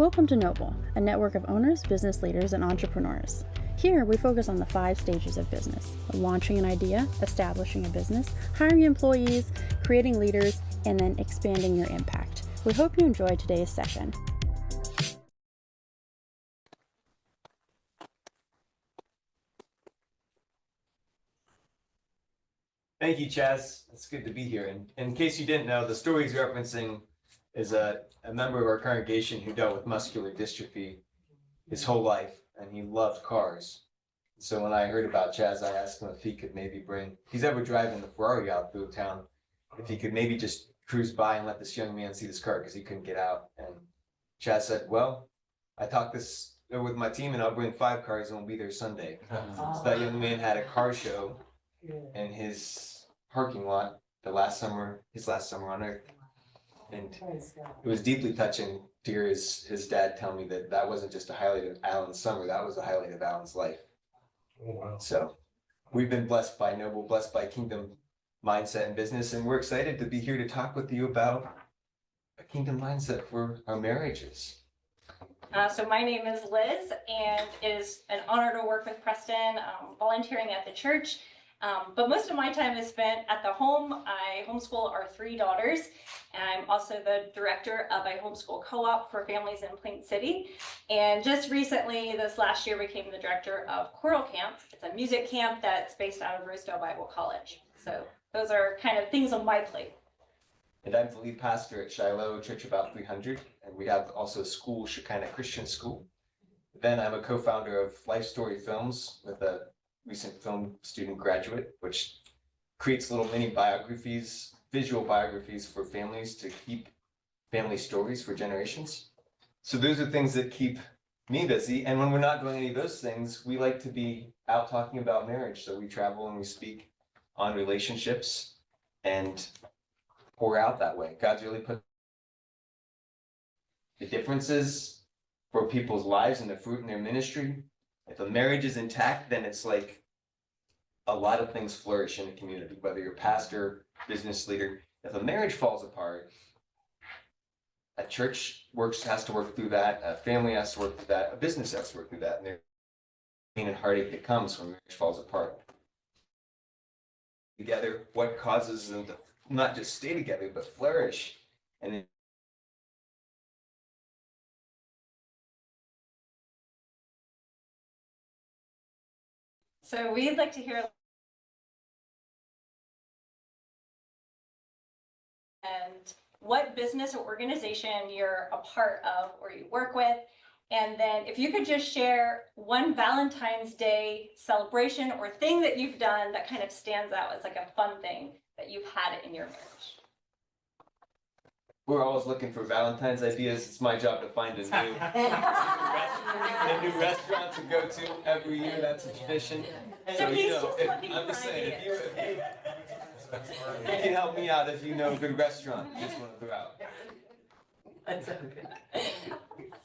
Welcome to Noble, a network of owners, business leaders, and entrepreneurs. Here, we focus on the 5 stages of business: launching an idea, establishing a business, hiring employees, creating leaders, and then expanding your impact. We hope you enjoy today's session. Thank you, Chaz. It's good to be here. And in case you didn't know, the story he's referencing is a member of our congregation who dealt with muscular dystrophy his whole life, and he loved cars. So when I heard about Chaz, I asked him if he could maybe if he's ever driving the Ferrari out through town, if he could maybe just cruise by and let this young man see this car because he couldn't get out. And Chaz said, well, I talked this over with my team and I'll bring 5 cars and we'll be there Sunday. So that young man had a car show in his parking lot his last summer on Earth. And it was deeply touching to hear his dad tell me that wasn't just a highlight of Alan's summer, that was a highlight of Alan's life. Oh, wow. So we've been blessed by Noble, blessed by Kingdom Mindset in business, and we're excited to be here to talk with you about a kingdom mindset for our marriages. So my name is Liz, and it is an honor to work with Preston, volunteering at the church. But most of my time is spent at the home. I homeschool our 3 daughters, and I'm also the director of a homeschool co-op for families in Plain City. And just recently, this last year, became the director of Choral Camp. It's a music camp that's based out of Rosedale Bible College. So those are kind of things on my plate. And I'm the lead pastor at Shiloh Church About 300, and we have also a school, Shekinah Christian School. Then I'm a co-founder of Life Story Films with a recent film student graduate, which creates little mini biographies, visual biographies for families to keep family stories for generations. So those are things that keep me busy. And when we're not doing any of those things, we like to be out talking about marriage. So we travel and we speak on relationships and pour out that way. God's really put the differences for people's lives and the fruit in their ministry. If a marriage is intact, then it's like a lot of things flourish in a community, whether you're pastor, business leader. If a marriage falls apart, a church has to work through that, a family has to work through that, a business has to work through that, and there's pain and heartache that comes when marriage falls apart. Together, what causes them to not just stay together, but flourish. And So we'd like to hear and what business or organization you're a part of or you work with. And then if you could just share one Valentine's Day celebration or thing that you've done that kind of stands out as like a fun thing that you've had in your marriage. we're always looking for Valentine's ideas. It's my job to find a new restaurant to go to every year. That's a tradition. So he's just looking I'm for just saying, ideas. if you can help me out if you know a good restaurant, just want to throw out. That's okay.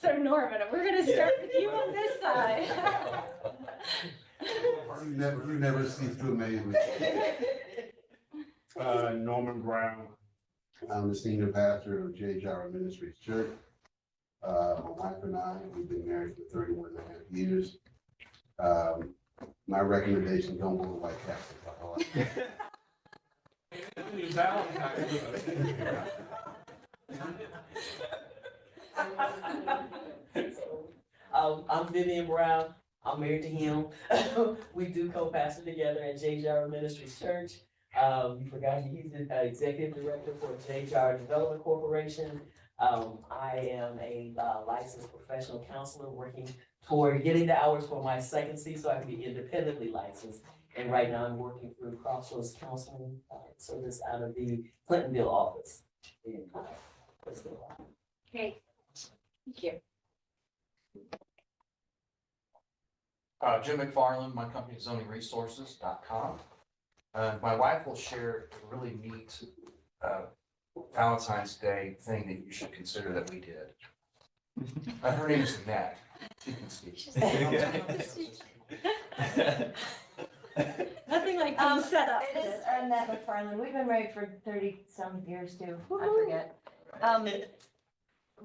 So Norman, we're going to start with you on this side. You never cease to amaze me. Norman Brown. I'm the senior pastor of J.J. Ministries Church. My wife and I, we've been married for 31 and a half years. My recommendation, don't go to White Castle. I'm Vivian Brown. I'm married to him. We do co-pastor together at J.J. Ministries Church. You forgot he's the executive director for J.J. Development Corporation. I am a licensed professional counselor working toward getting the hours for my second seat so I can be independently licensed. And right now I'm working through Crossroads Counseling Service out of the Clintonville office. Great. Thank you. Jim McFarland, my company is zoningresources.com. My wife will share a really neat Valentine's Day thing that you should consider that we did. Her name is Annette. She can speak. Nothing like being set up. It is Annette McFarland. We've been married for 30-some years too. I forget.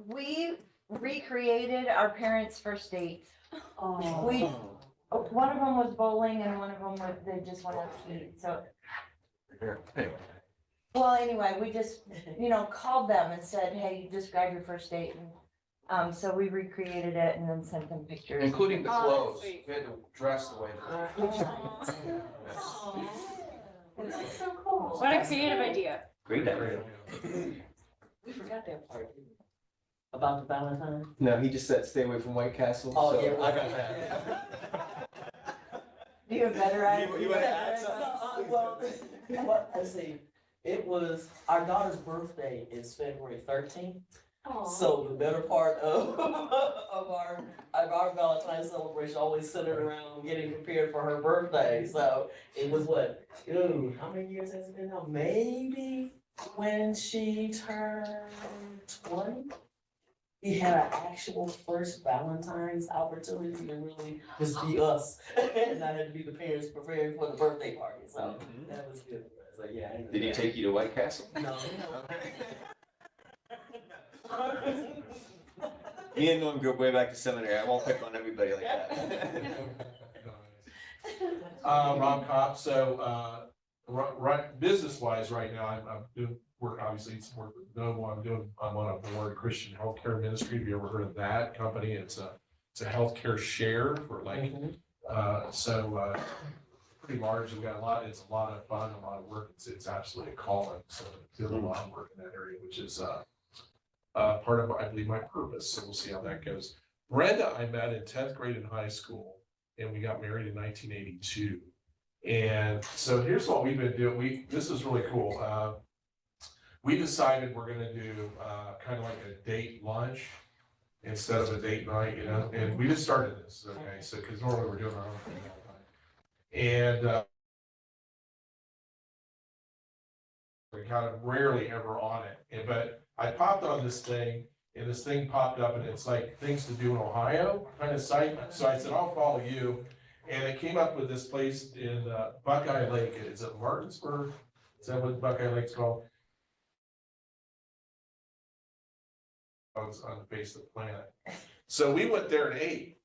We recreated our parents' first date. Oh. We, one of them was bowling and one of them was, they just went out to eat, so. Here, anyway. Well, anyway, we just, called them and said, hey, describe your first date. And so we recreated it and then sent them pictures. Including the Oh, that's clothes. sweet. We had to dress the way that. This is so cool. What a creative idea. Great idea. We forgot that part. About the Valentine. No, he just said stay away from White Castle. Oh, so yeah. I got that. Do you have better ideas? You wanna add something? Well, let's see. It was, our daughter's birthday is February 13th. So the better part of our Valentine's celebration always centered around getting prepared for her birthday. So it was what? How many years has it been now? Maybe when she turned 20. We had an actual first Valentine's opportunity to really just be us, and I had to be the parents preparing for the birthday party. So that was good. So yeah. Did he take you to White Castle? No. Me and Norm go way back to seminary. I won't pick on everybody like that. Rob Kopp, so, right, business-wise, right now, I'm doing work, obviously, it's work with Novo, I'm on a board, Christian Healthcare Ministry, have you ever heard of that company? It's a healthcare share for like, pretty large, we've got it's a lot of fun, a lot of work, it's absolutely a calling, so doing a lot of work in that area, which is, part of, I believe, my purpose, so we'll see how that goes. Brenda, I met in 10th grade in high school, and we got married in 1982. And so here's what we've been doing. This is really cool. We decided we're gonna do kind of like a date lunch instead of a date night, and we just started this, okay? So, because normally we're doing our own thing all the time. And we're kind of rarely ever on it, but I popped on this thing, and this thing popped up, and it's like things to do in Ohio kind of site. So I said, I'll follow you. And it came up with this place in Buckeye Lake. It's at Martinsburg. Is that what Buckeye Lake's called? On the face of the planet. So we went there and ate.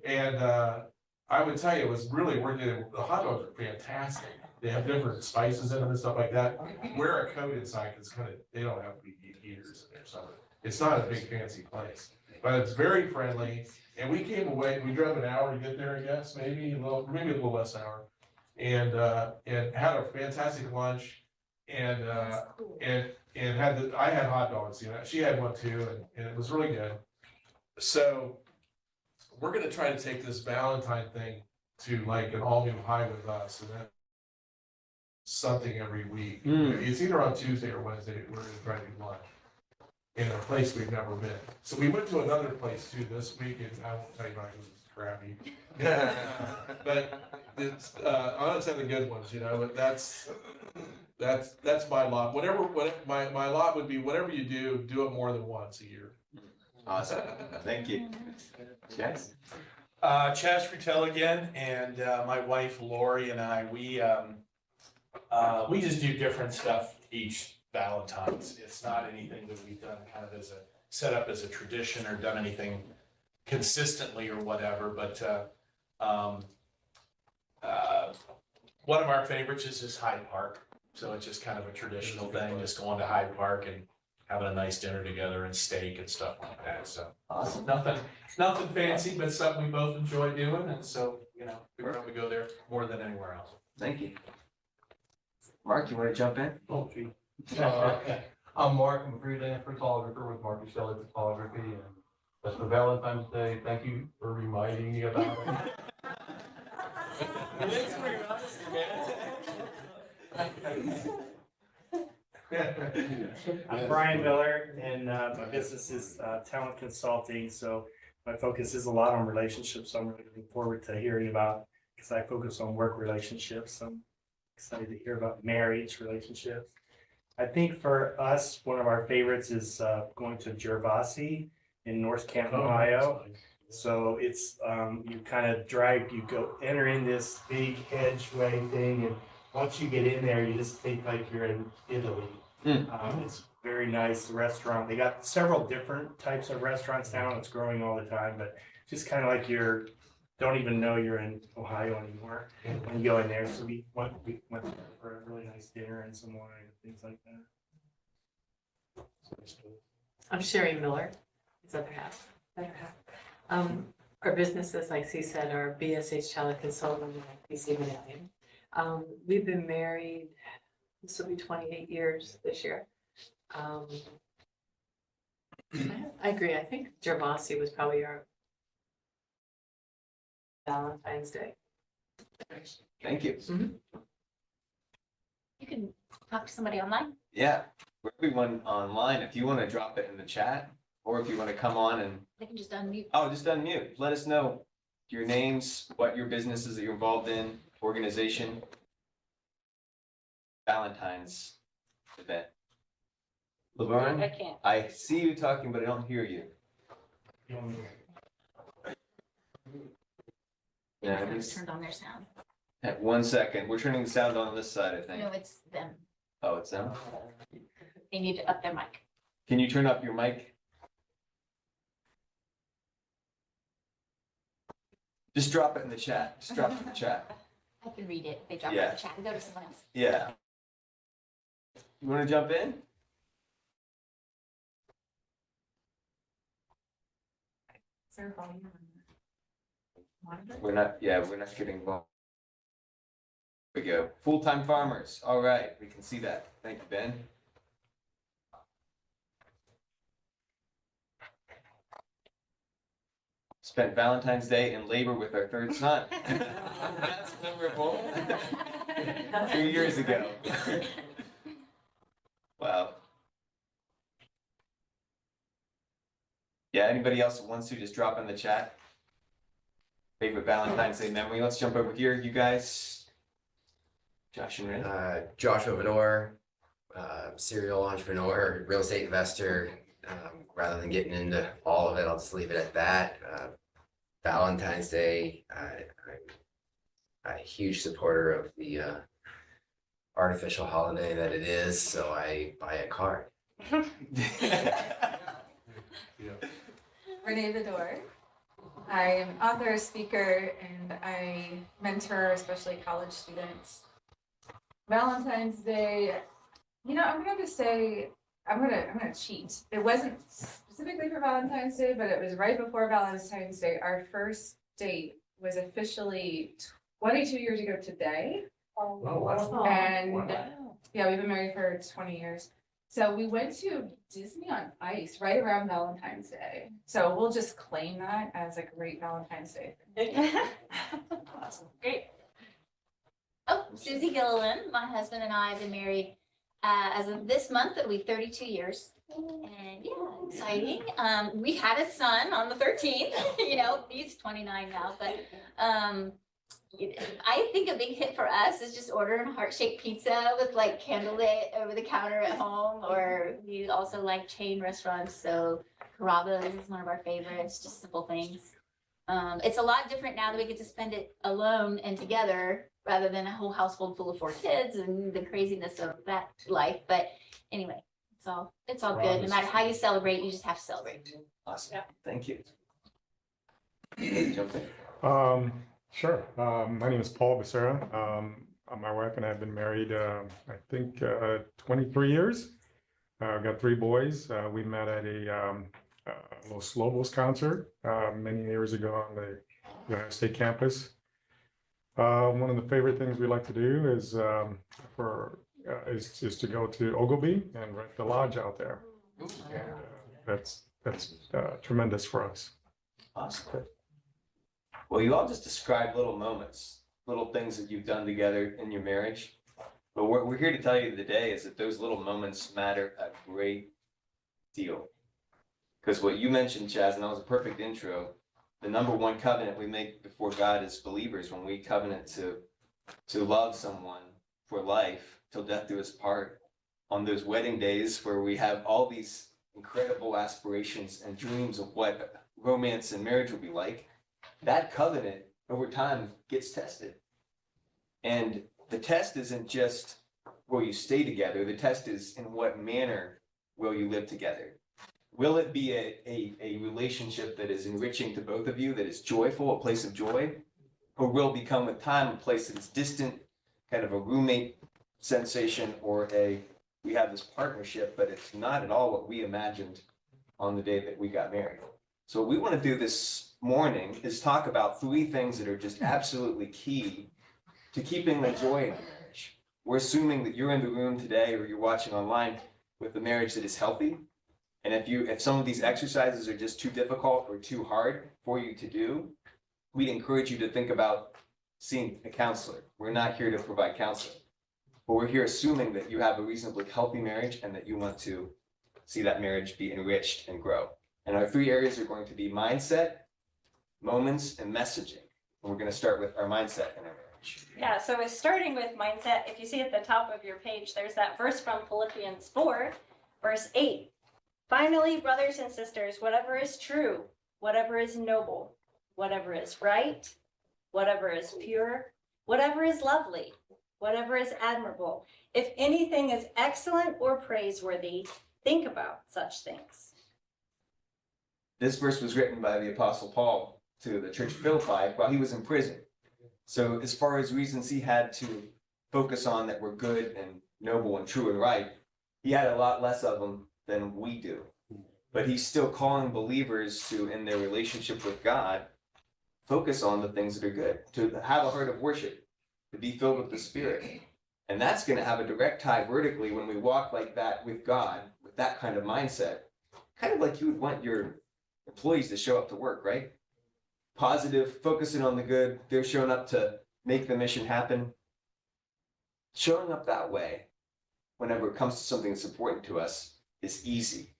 And I would tell you, it was really worth it. The hot dogs are fantastic. They have different spices in them and stuff like that. Wear a coat inside because they don't have to be heaters in there. So it's not a big fancy place, but it's very friendly. And we came away, we drove an hour to get there, I guess, maybe a little less hour. And had a fantastic lunch and I had hot dogs, she had one too, and it was really good. So we're gonna try to take this Valentine thing to like an all new high with us, and then something every week. It's either on Tuesday or Wednesday, we're gonna try to do lunch in a place we've never been. So we went to another place too this week, and I won't tell you about it because it's crappy. But it's honestly the good ones, but that's my lot. Whatever my lot would be, whatever you do it more than once a year. Awesome. Thank you. Chaz? Chaz Frutel again, and my wife Lori and I, we just do different stuff each Valentine's. It's not anything that we've done kind of as a set up as a tradition or done anything consistently or whatever, but one of our favorites is just Hyde Park. So it's just kind of a traditional thing, just going to Hyde Park and having a nice dinner together and steak and stuff like that. So Awesome. nothing fancy, but something we both enjoy doing. And so, we probably go there more than anywhere else. Thank you. Mark, you want to jump in? Oh, gee. I'm Mark, I'm a freelance photographer with Marcus Shelley Photography, and that's for Valentine's Day. Thank you for reminding me about it. I'm Brian Miller, and my business is talent consulting. So my focus is a lot on relationships. So I'm really looking forward to hearing about, because I focus on work relationships. I'm excited to hear about marriage relationships. I think for us, one of our favorites is going to Gervasi in North Canton, Ohio. So it's you kind of enter in this big hedgeway thing, and once you get in there, you just think like you're in Italy. It's very very nice restaurant. They got several different types of restaurants now. It's growing all the time, but just kind of like don't even know you're in Ohio anymore when you go in there. So we went there for a really nice dinner and some wine and things like that. I'm Sherry Miller, his other half, better half. Our businesses, like C said, are BSH Talent Consulting and PC Medallion. We've been married, this will be 28 years this year. I agree, I think Gervasi was probably our Valentine's Day. Thank you. You can talk to somebody online. Yeah, for everyone online, if you want to drop it in the chat, or if you want to come on and, They can just unmute. oh, just unmute. Let us know your names, what your businesses that you're involved in, organization. Valentine's event. Laverne, I can't. I see you talking, but I don't hear you. Yeah, They just turned on their sound. 1 second. We're turning the sound on this side, I think. No, it's them. Oh, it's them. They need to up their mic. Can you turn up your mic? Just drop it in the chat. Just drop it in the chat. I can read it. They drop it in Yeah. the chat. We go to someone else. Yeah. You want to jump in? Is there a volume on the monitor? We're not getting involved. There we go. Full-time farmers. All right, we can see that. Thank you, Ben. Spent Valentine's Day in labor with our third son. That's memorable. 2 years ago. Wow. Yeah, anybody else who wants to just drop in the chat? Favorite Valentine's Day memory? Let's jump over here, you guys. Josh and Ray. Joshua Vidor, serial entrepreneur, real estate investor. Rather than getting into all of it, I'll just leave it at that. Valentine's Day, I'm a huge supporter of the artificial holiday that it is, so I buy a card. Renee Vidor. I am an author, speaker, and I mentor especially college students. Valentine's Day, I'm going to say, I'm gonna cheat. It wasn't specifically for Valentine's Day, but it was right before Valentine's Day. Our first date was officially 22 years ago today. Oh, wow. And yeah, we've been married for 20 years. So we went to Disney on Ice right around Valentine's Day. So we'll just claim that as a great Valentine's Day. Awesome. Great. Oh, Susie Gilliland, my husband and I have been married as of this month, it'll be 32 years. And yeah, exciting. We had a son on the 13th, he's 29 now, but I think a big hit for us is just ordering a heart-shaped pizza with like candlelit over the counter at home, or we also like chain restaurants. So Carrabba's is one of our favorites, just simple things. It's a lot different now that we get to spend it alone and together rather than a whole household full of 4 kids and the craziness of that life. But anyway, it's all good. No matter how you celebrate, you just have to celebrate. Awesome. Thank you. Jump in. Sure. My name is Paul Becerra. My wife and I have been married, I think, 23 years. I've got 3 boys. We met at a Los Lobos concert many years ago on the United State campus. One of the favorite things we like to do is to go to Ogilvy and rent the lodge out there. And, that's tremendous for us. Awesome. Well, you all just described little moments, little things that you've done together in your marriage. But what we're here to tell you today is that those little moments matter a great deal. Because what you mentioned, Chaz, and that was a perfect intro, the number one covenant we make before God as believers, when we covenant to love someone for life till death do us part, on those wedding days where we have all these incredible aspirations and dreams of what romance and marriage will be like, that covenant over time gets tested. And the test isn't just will you stay together, the test is in what manner will you live together? Will it be a relationship that is enriching to both of you, that is joyful, a place of joy? Or will become with time a place that is distant, kind of a roommate sensation, or we have this partnership, but it's not at all what we imagined on the day that we got married. So what we want to do this morning is talk about 3 things that are just absolutely key to keeping the joy in a marriage. We're assuming that you're in the room today or you're watching online with a marriage that is healthy. And if some of these exercises are just too difficult or too hard for you to do, we'd encourage you to think about seeing a counselor. We're not here to provide counseling, but we're here assuming that you have a reasonably healthy marriage and that you want to see that marriage be enriched and grow. And our 3 areas are going to be mindset, moments, and messaging. And we're going to start with our mindset in our marriage. Yeah, so it's starting with mindset. If you see at the top of your page, there's that verse from Philippians 4, verse 8. Finally, brothers and sisters, whatever is true, whatever is noble, whatever is right, whatever is pure, whatever is lovely, whatever is admirable, if anything is excellent or praiseworthy, think about such things. This verse was written by the Apostle Paul to the church of Philippi while he was in prison. So as far as reasons he had to focus on that were good and noble and true and right, he had a lot less of them than we do. But he's still calling believers to, in their relationship with God, focus on the things that are good, to have a heart of worship, to be filled with the Spirit. And that's going to have a direct tie vertically when we walk like that with God, with that kind of mindset, kind of like you would want your employees to show up to work, right? Positive, focusing on the good. They're showing up to make the mission happen. Showing up that way, whenever it comes to something that's important to us, is easy.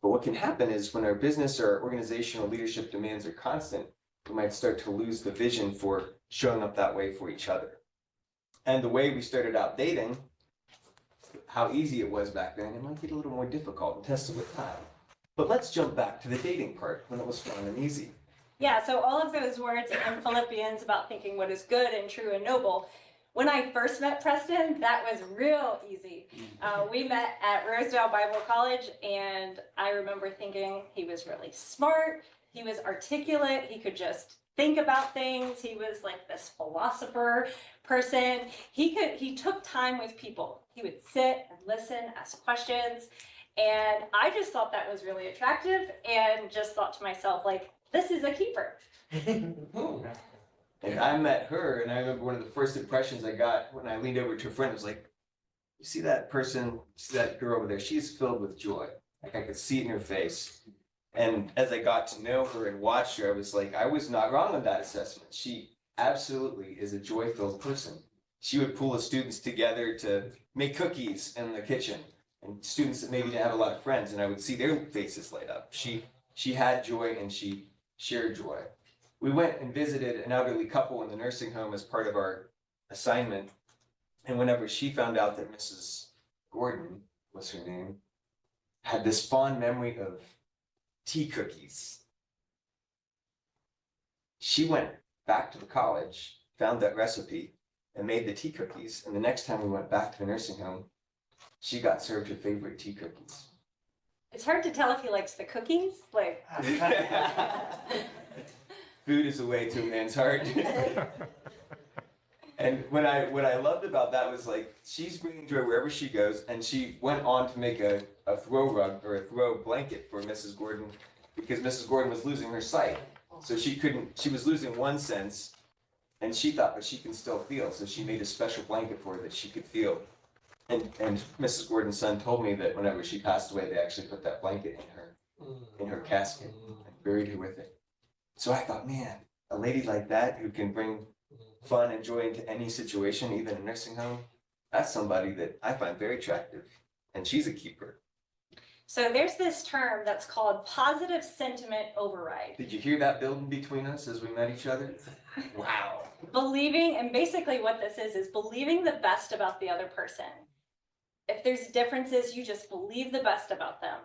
But what can happen is when our business or organizational leadership demands are constant, we might start to lose the vision for showing up that way for each other. And the way we started out dating, how easy it was back then, it might get a little more difficult and tested with time. But let's jump back to the dating part when it was fun and easy. Yeah, so all of those words in Philippians about thinking what is good and true and noble. When I first met Preston, that was real easy. We met at Rosedale Bible College, and I remember thinking he was really smart, he was articulate, he could just think about things. He was like this philosopher person. He took time with people. He would sit and listen, ask questions, and I just thought that was really attractive, and just thought to myself, like, this is a keeper. And I met her, and I remember one of the first impressions I got when I leaned over to a friend was like, you see that person, see that girl over there, she's filled with joy. Like I could see it in her face. And as I got to know her and watched her, I was like, I was not wrong on that assessment. She absolutely is a joy-filled person. She would pull the students together to make cookies in the kitchen, and students that maybe didn't have a lot of friends, and I would see their faces light up. She had joy and she shared joy. We went and visited an elderly couple in the nursing home as part of our assignment. And whenever she found out that Mrs. Gordon was her name, had this fond memory of tea cookies, she went back to the college, found that recipe, and made the tea cookies. And the next time we went back to the nursing home, she got served her favorite tea cookies. It's hard to tell if he likes the cookies, like. Food is a way to a man's heart. And what I loved about that was like, she's bringing joy wherever she goes, and she went on to make a throw rug or a throw blanket for Mrs. Gordon, because Mrs. Gordon was losing her sight. So she was losing one sense, and she thought, but she can still feel. So she made a special blanket for her that she could feel. And Mrs. Gordon's son told me that whenever she passed away, they actually put that blanket in her casket and buried her with it. So I thought, man, a lady like that who can bring fun and joy into any situation, even a nursing home, that's somebody that I find very attractive. And she's a keeper. So there's this term that's called positive sentiment override. Did you hear that building between us as we met each other? Wow. Believing, and basically what this is believing the best about the other person. If there's differences, you just believe the best about them.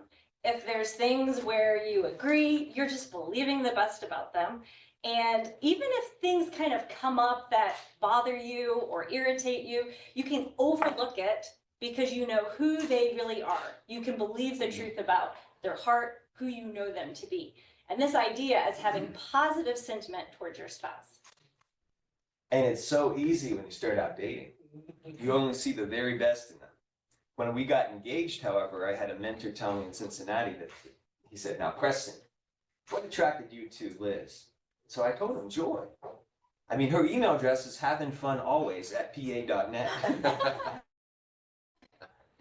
If there's things where you agree, you're just believing the best about them. And even if things kind of come up that bother you or irritate you, you can overlook it because you know who they really are. You can believe the truth about their heart, who you know them to be. And this idea is having positive sentiment towards your spouse. And it's so easy when you start out dating. You only see the very best in them. When we got engaged, however, I had a mentor tell me in Cincinnati that he said, now Preston, what attracted you to Liz? So I told him joy. I mean, her email address is havingfunalways@pa.net.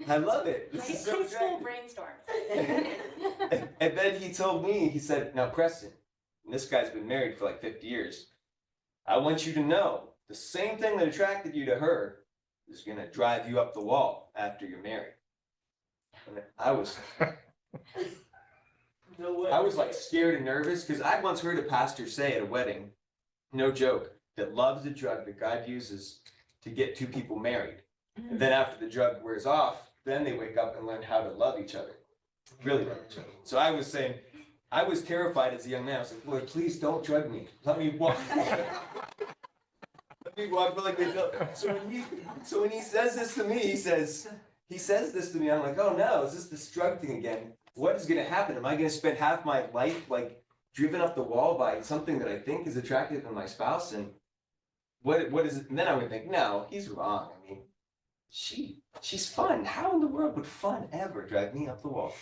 I love it. This is so High school attractive. brainstorms. And then he told me, he said, now Preston, and this guy's been married for like 50 years. I want you to know the same thing that attracted you to her is gonna drive you up the wall after you're married. And I was like scared and nervous because I once heard a pastor say at a wedding, no joke, that love's a drug that God uses to get two people married. And then after the drug wears off, then they wake up and learn how to love each other. Really love each other. So I was saying, I was terrified as a young man. I was like, Lord, please don't drug me. Let me walk. Let me walk like they don't. So when he says this to me, he says this to me, I'm like, oh no, is this drug thing again? What is gonna happen? Am I gonna spend half my life like driven up the wall by something that I think is attractive in my spouse? And what is it? And then I would think, no, he's wrong. I mean, she's fun. How in the world would fun ever drive me up the wall?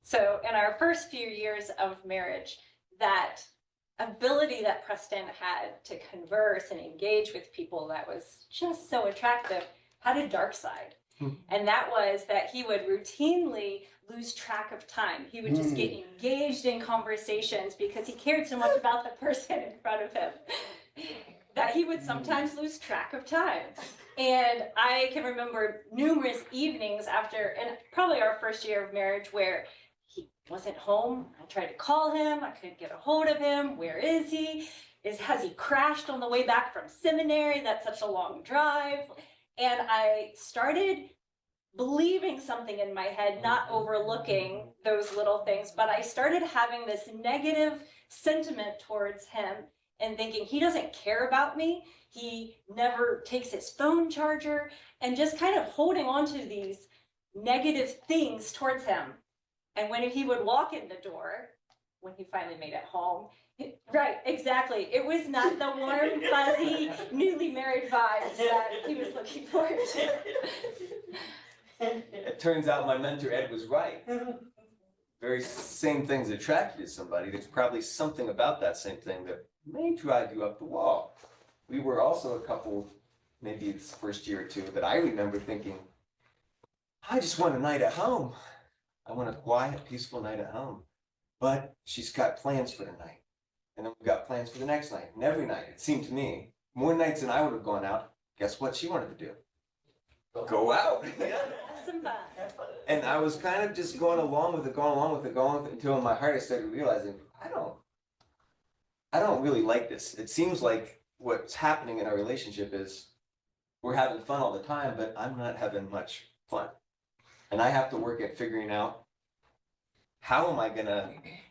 So in our first few years of marriage, that ability that Preston had to converse and engage with people that was just so attractive had a dark side. And that was that he would routinely lose track of time. He would just get engaged in conversations because he cared so much about the person in front of him that he would sometimes lose track of time. And I can remember numerous evenings after, and probably our first year of marriage, where he wasn't home. I tried to call him. I couldn't get a hold of him. Where is he? Has he crashed on the way back from seminary? That's such a long drive. And I started believing something in my head, not overlooking those little things, but I started having this negative sentiment towards him and thinking he doesn't care about me. He never takes his phone charger, and just kind of holding on to these negative things towards him. And when he would walk in the door, when he finally made it home, right, exactly. It was not the warm, fuzzy, newly married vibes that he was looking forward to. It turns out my mentor Ed was right. Very same things attracted somebody. There's probably something about that same thing that may drive you up the wall. We were also a couple, maybe it's the first year or two, that I remember thinking, I just want a night at home. I want a quiet, peaceful night at home. But she's got plans for the night. And then we got plans for the next night. And every night, it seemed to me, more nights than I would have gone out, guess what she wanted to do? Go out. And I was kind of just going along with it, until in my heart I started realizing, I don't really like this. It seems like what's happening in our relationship is we're having fun all the time, but I'm not having much fun. And I have to work at figuring out, how am I gonna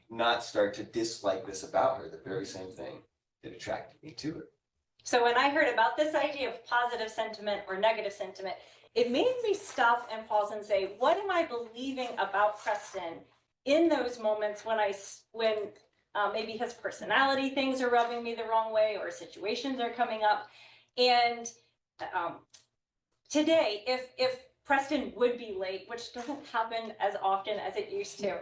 not start to dislike this about her, the very same thing that attracted me to her? So when I heard about this idea of positive sentiment or negative sentiment, it made me stop and pause and say, what am I believing about Preston in those moments when maybe his personality things are rubbing me the wrong way or situations are coming up? And today, if Preston would be late, which doesn't happen as often as it used to,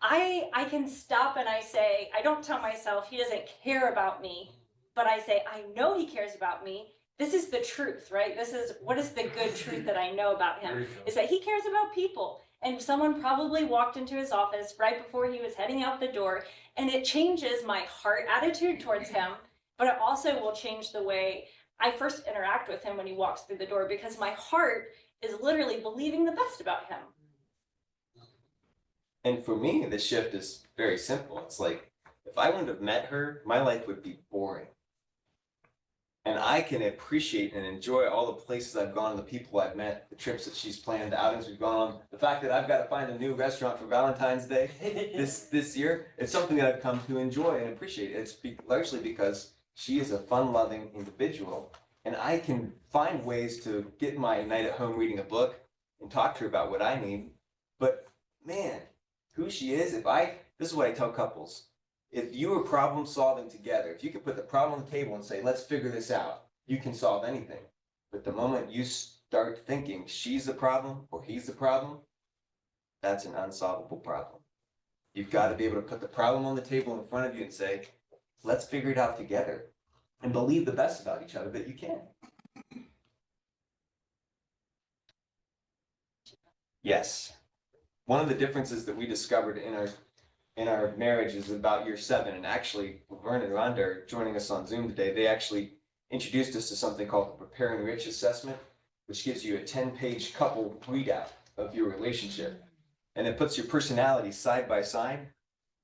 I can stop and I say, I don't tell myself he doesn't care about me, but I say, I know he cares about me. This is the truth, right? What is the good truth that I know about him? Is that he cares about people. And someone probably walked into his office right before he was heading out the door, and it changes my heart attitude towards him, but it also will change the way I first interact with him when he walks through the door, because my heart is literally believing the best about him. And for me, the shift is very simple. It's like, if I wouldn't have met her, my life would be boring. And I can appreciate and enjoy all the places I've gone, the people I've met, the trips that she's planned, the outings we've gone on, the fact that I've got to find a new restaurant for Valentine's Day this year. It's something that I've come to enjoy and appreciate. It's largely because she is a fun-loving individual and I can find ways to get my night at home reading a book and talk to her about what I need. But man, who she is, this is what I tell couples. If you are problem solving together, if you could put the problem on the table and say, let's figure this out, you can solve anything. But the moment you start thinking she's the problem or he's the problem, that's an unsolvable problem. You've got to be able to put the problem on the table in front of you and say, let's figure it out together, and believe the best about each other that you can. Yes. One of the differences that we discovered in our marriage is about year 7, and actually Vern and Rhonda are joining us on Zoom today. They actually introduced us to something called the Prepare and Rich assessment, which gives you a 10-page couple readout of your relationship. And it puts your personalities side by side.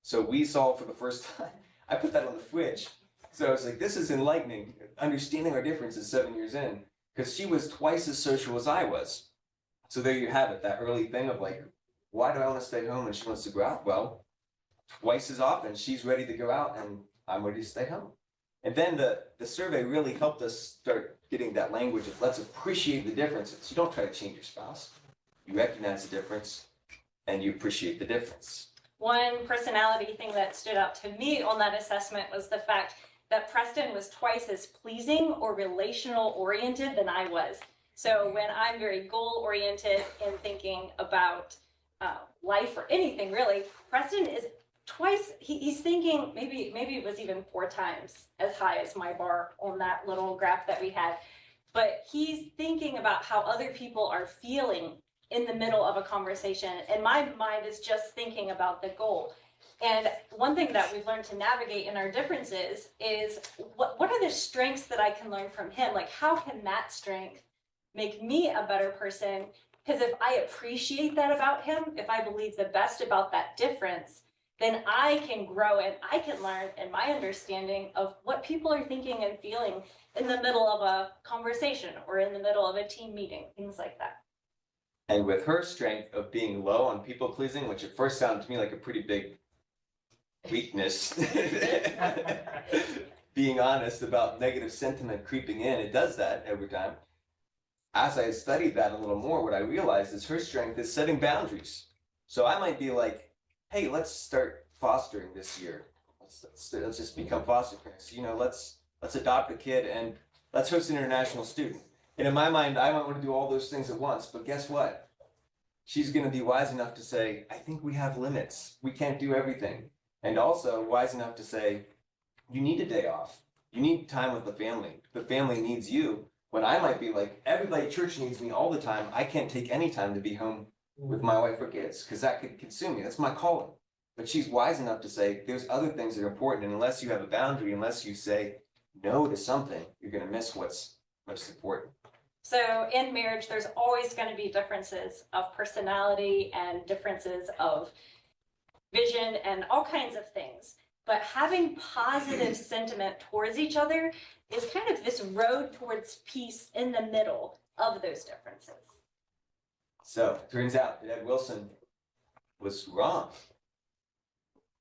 So we saw for the first time, I put that on the fridge. So I was like, this is enlightening, understanding our differences 7 years in, because she was twice as social as I was. So there you have it, that early thing of like, why do I want to stay home and she wants to go out? Well, twice as often she's ready to go out and I'm ready to stay home. And then the survey really helped us start getting that language of let's appreciate the differences. You don't try to change your spouse. You recognize the difference and you appreciate the difference. One personality thing that stood out to me on that assessment was the fact that Preston was twice as pleasing or relational oriented than I was. So when I'm very goal oriented and thinking about life or anything really, Preston is twice, he's thinking, maybe it was even 4 times as high as my bar on that little graph that we had. But he's thinking about how other people are feeling in the middle of a conversation. And my mind is just thinking about the goal. And one thing that we've learned to navigate in our differences is what are the strengths that I can learn from him? Like, how can that strength make me a better person? Because if I appreciate that about him, if I believe the best about that difference, then I can grow and I can learn in my understanding of what people are thinking and feeling in the middle of a conversation or in the middle of a team meeting, things like that. And with her strength of being low on people pleasing, which at first sounded to me like a pretty big weakness, being honest about negative sentiment creeping in, it does that every time. As I studied that a little more, what I realized is her strength is setting boundaries. So I might be like, hey, let's start fostering this year. Let's just become foster parents. You know, let's adopt a kid and let's host an international student. And in my mind, I might want to do all those things at once, but guess what? She's going to be wise enough to say, I think we have limits. We can't do everything. And also wise enough to say, you need a day off. You need time with the family. The family needs you. When I might be like, everybody at church needs me all the time. I can't take any time to be home with my wife or kids because that could consume me. That's my calling. But she's wise enough to say, there's other things that are important. And unless you have a boundary, unless you say no to something, you're going to miss what's most important. So in marriage, there's always going to be differences of personality and differences of vision and all kinds of things. But having positive sentiment towards each other is kind of this road towards peace in the middle of those differences. So turns out that Ed Wilson was wrong.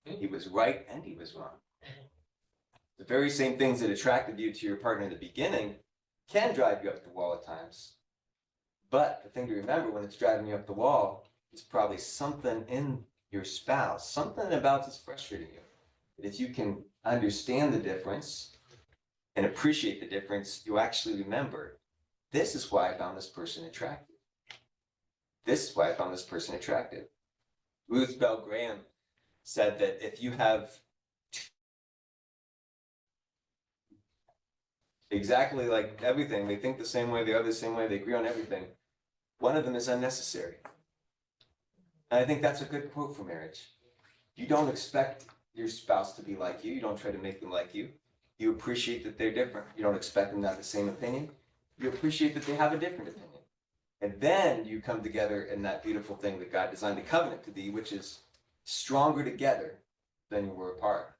He was right and he was wrong. The very same things that attracted you to your partner in the beginning can drive you up the wall at times. But the thing to remember when it's driving you up the wall is probably something in your spouse, something about that's frustrating you. But if you can understand the difference and appreciate the difference, you actually remember, this is why I found this person attractive. This is why I found this person attractive. Ruth Bell Graham said that if you have exactly like everything, they think the same way, they are the same way, they agree on everything, one of them is unnecessary. And I think that's a good quote for marriage. You don't expect your spouse to be like you. You don't try to make them like you. You appreciate that they're different. You don't expect them to have the same opinion. You appreciate that they have a different opinion. And then you come together in that beautiful thing that God designed the covenant to be, which is stronger together than you were apart.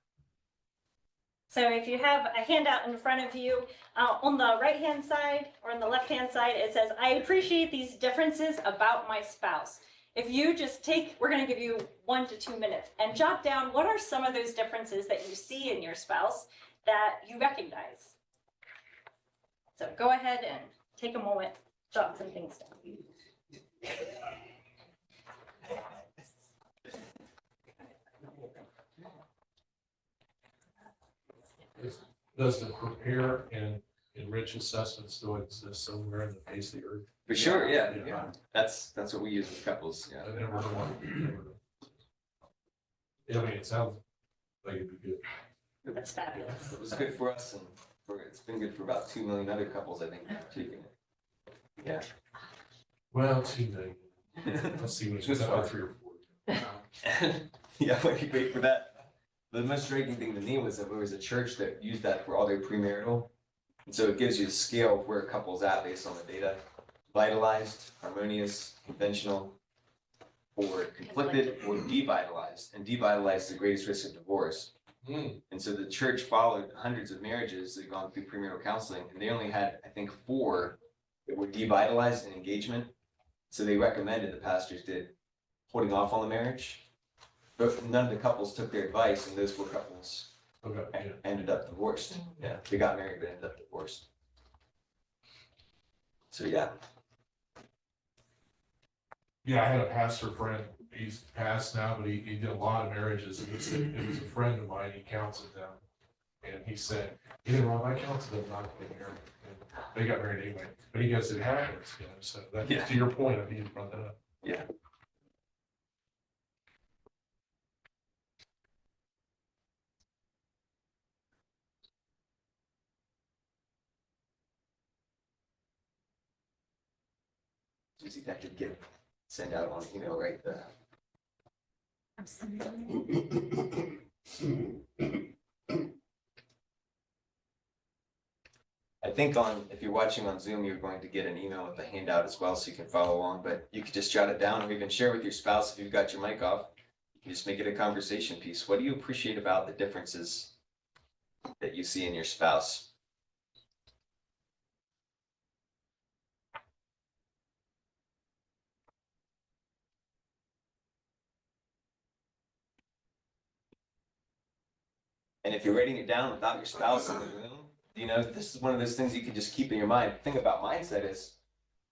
So if you have a handout in front of you, on the right-hand side or on the left-hand side, it says, I appreciate these differences about my spouse. If you just we're going to give you 1 to 2 minutes and jot down what are some of those differences that you see in your spouse that you recognize. So go ahead and take a moment, jot some things down. Does the prepare and enrich assessment still exist somewhere in the face of the earth? For sure, yeah. That's what we use with couples, yeah. I never Yeah, I mean, it sounds like it'd be good. That's fabulous. It was good for us, and it's been good for about 2 million other couples, I think, taking it. Yeah. Well, 2 million. Let's see what it's about, 3 or 4. Yeah, what you wait for that. The most striking thing to me was that there was a church that used that for all their premarital. And so it gives you a scale of where a couple's at based on the data. Vitalized, harmonious, conventional, or conflicted, or devitalized. And devitalized is the greatest risk of divorce. And so the church followed hundreds of marriages that had gone through premarital counseling, and they only had, I think, 4 that were devitalized in engagement. So they recommended, the pastors did, holding off on the marriage. But none of the couples took their advice, and those 4 couples ended up divorced. Yeah, they got married but ended up divorced. So yeah. Yeah, I had a pastor friend, he's passed now, but he did a lot of marriages, and he said, it was a friend of mine, he counseled them. And he said, you know, Rob, I counseled them not to get married. And they got married anyway, but he goes, it happens, you know, so that, to your point, I think you brought that up. Yeah. Susie, that could get sent out on email right there. I think if you're watching on Zoom, you're going to get an email with a handout as well, so you can follow along, but you could just jot it down or even share with your spouse if you've got your mic off. You can just make it a conversation piece. What do you appreciate about the differences that you see in your spouse? And if you're writing it down without your spouse in the room, you know, this is one of those things you can just keep in your mind. The thing about mindset is,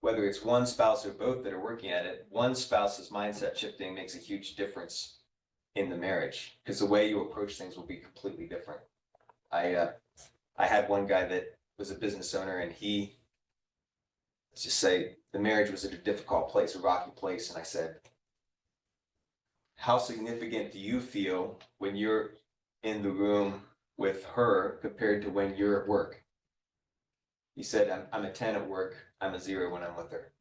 whether it's one spouse or both that are working at it, one spouse's mindset shifting makes a huge difference in the marriage, because the way you approach things will be completely different. I had one guy that was a business owner, and let's just say the marriage was at a difficult place, a rocky place. And I said, how significant do you feel when you're in the room with her compared to when you're at work? He said, I'm a 10 at work, I'm a 0 when I'm with her.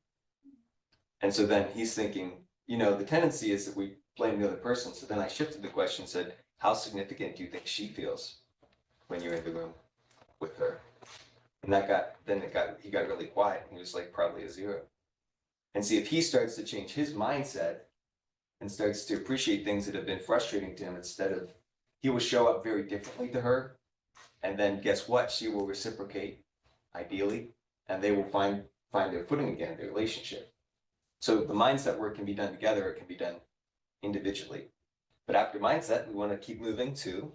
And so then he's thinking, you know, the tendency is that we blame the other person. So then I shifted the question and said, how significant do you think she feels when you're in the room with her? And he got really quiet. He was like, probably a 0. And see, if he starts to change his mindset and starts to appreciate things that have been frustrating to him, he will show up very differently to her. And then guess what? She will reciprocate, ideally, and they will find their footing again, their relationship. So the mindset work can be done together, it can be done individually. But after mindset, we want to keep moving to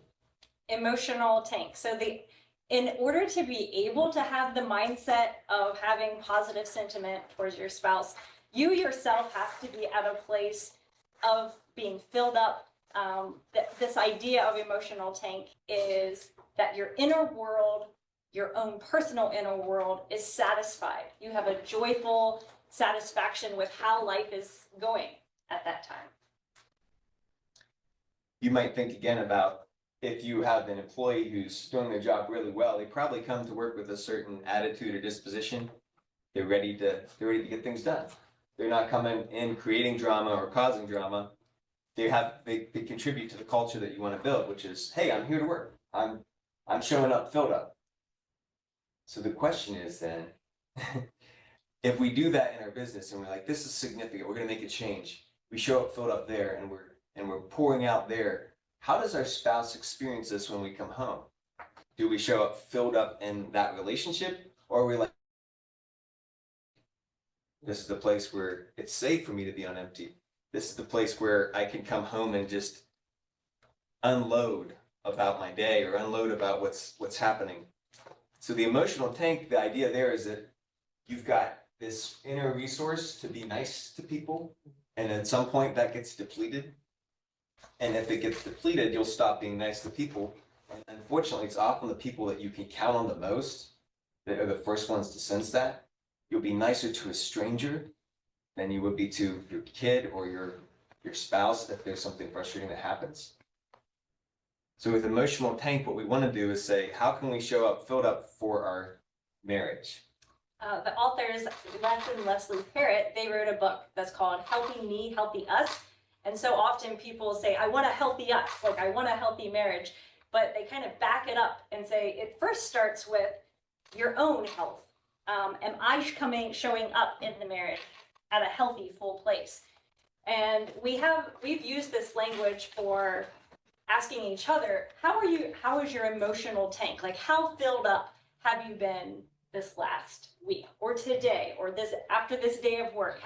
emotional tank. So in order to be able to have the mindset of having positive sentiment towards your spouse, you yourself have to be at a place of being filled up. This idea of emotional tank is that your inner world, your own personal inner world, is satisfied. You have a joyful satisfaction with how life is going at that time. You might think again about if you have an employee who's doing their job really well, they probably come to work with a certain attitude or disposition. They're ready to get things done. They're not coming in creating drama or causing drama. They contribute to the culture that you want to build, which is, hey, I'm here to work. I'm showing up, filled up. So the question is then, if we do that in our business and we're like, this is significant, we're going to make a change. We show up, filled up there, and we're pouring out there. How does our spouse experience this when we come home? Do we show up filled up in that relationship, or are we like, this is the place where it's safe for me to be on empty. This is the place where I can come home and just unload about my day or unload about what's happening. So the emotional tank, the idea there is that you've got this inner resource to be nice to people, and at some point that gets depleted. And if it gets depleted, you'll stop being nice to people. And unfortunately, it's often the people that you can count on the most that are the first ones to sense that. You'll be nicer to a stranger than you would be to your kid or your spouse if there's something frustrating that happens. So with emotional tank, what we want to do is say, how can we show up filled up for our marriage? The authors, Les and Leslie Parrott, they wrote a book that's called Healthy Me, Healthy Us. And so often people say, I want a healthy us, like I want a healthy marriage. But they kind of back it up and say, it first starts with your own health. Am I showing up in the marriage at a healthy, full place? And we've used this language for asking each other, how is your emotional tank? Like how filled up have you been this last week or today or after this day of work?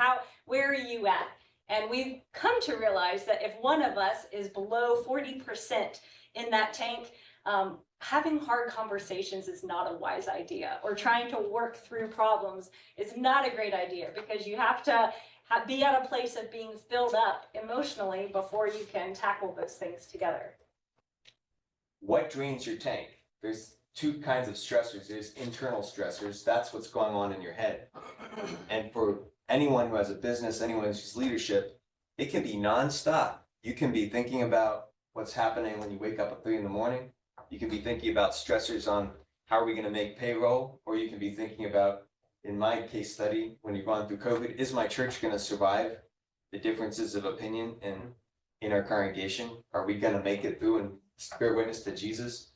Where are you at? And we've come to realize that if one of us is below 40% in that tank, having hard conversations is not a wise idea, or trying to work through problems is not a great idea, because you have to be at a place of being filled up emotionally before you can tackle those things together. What drains your tank? There's two kinds of stressors. There's internal stressors. That's what's going on in your head. And for anyone who has a business, anyone who's leadership, it can be nonstop. You can be thinking about what's happening when you wake up at 3 a.m. You can be thinking about stressors on how are we going to make payroll, or you can be thinking about, in my case study, when you've gone through COVID, is my church going to survive the differences of opinion in our congregation? Are we going to make it through and bear witness to Jesus?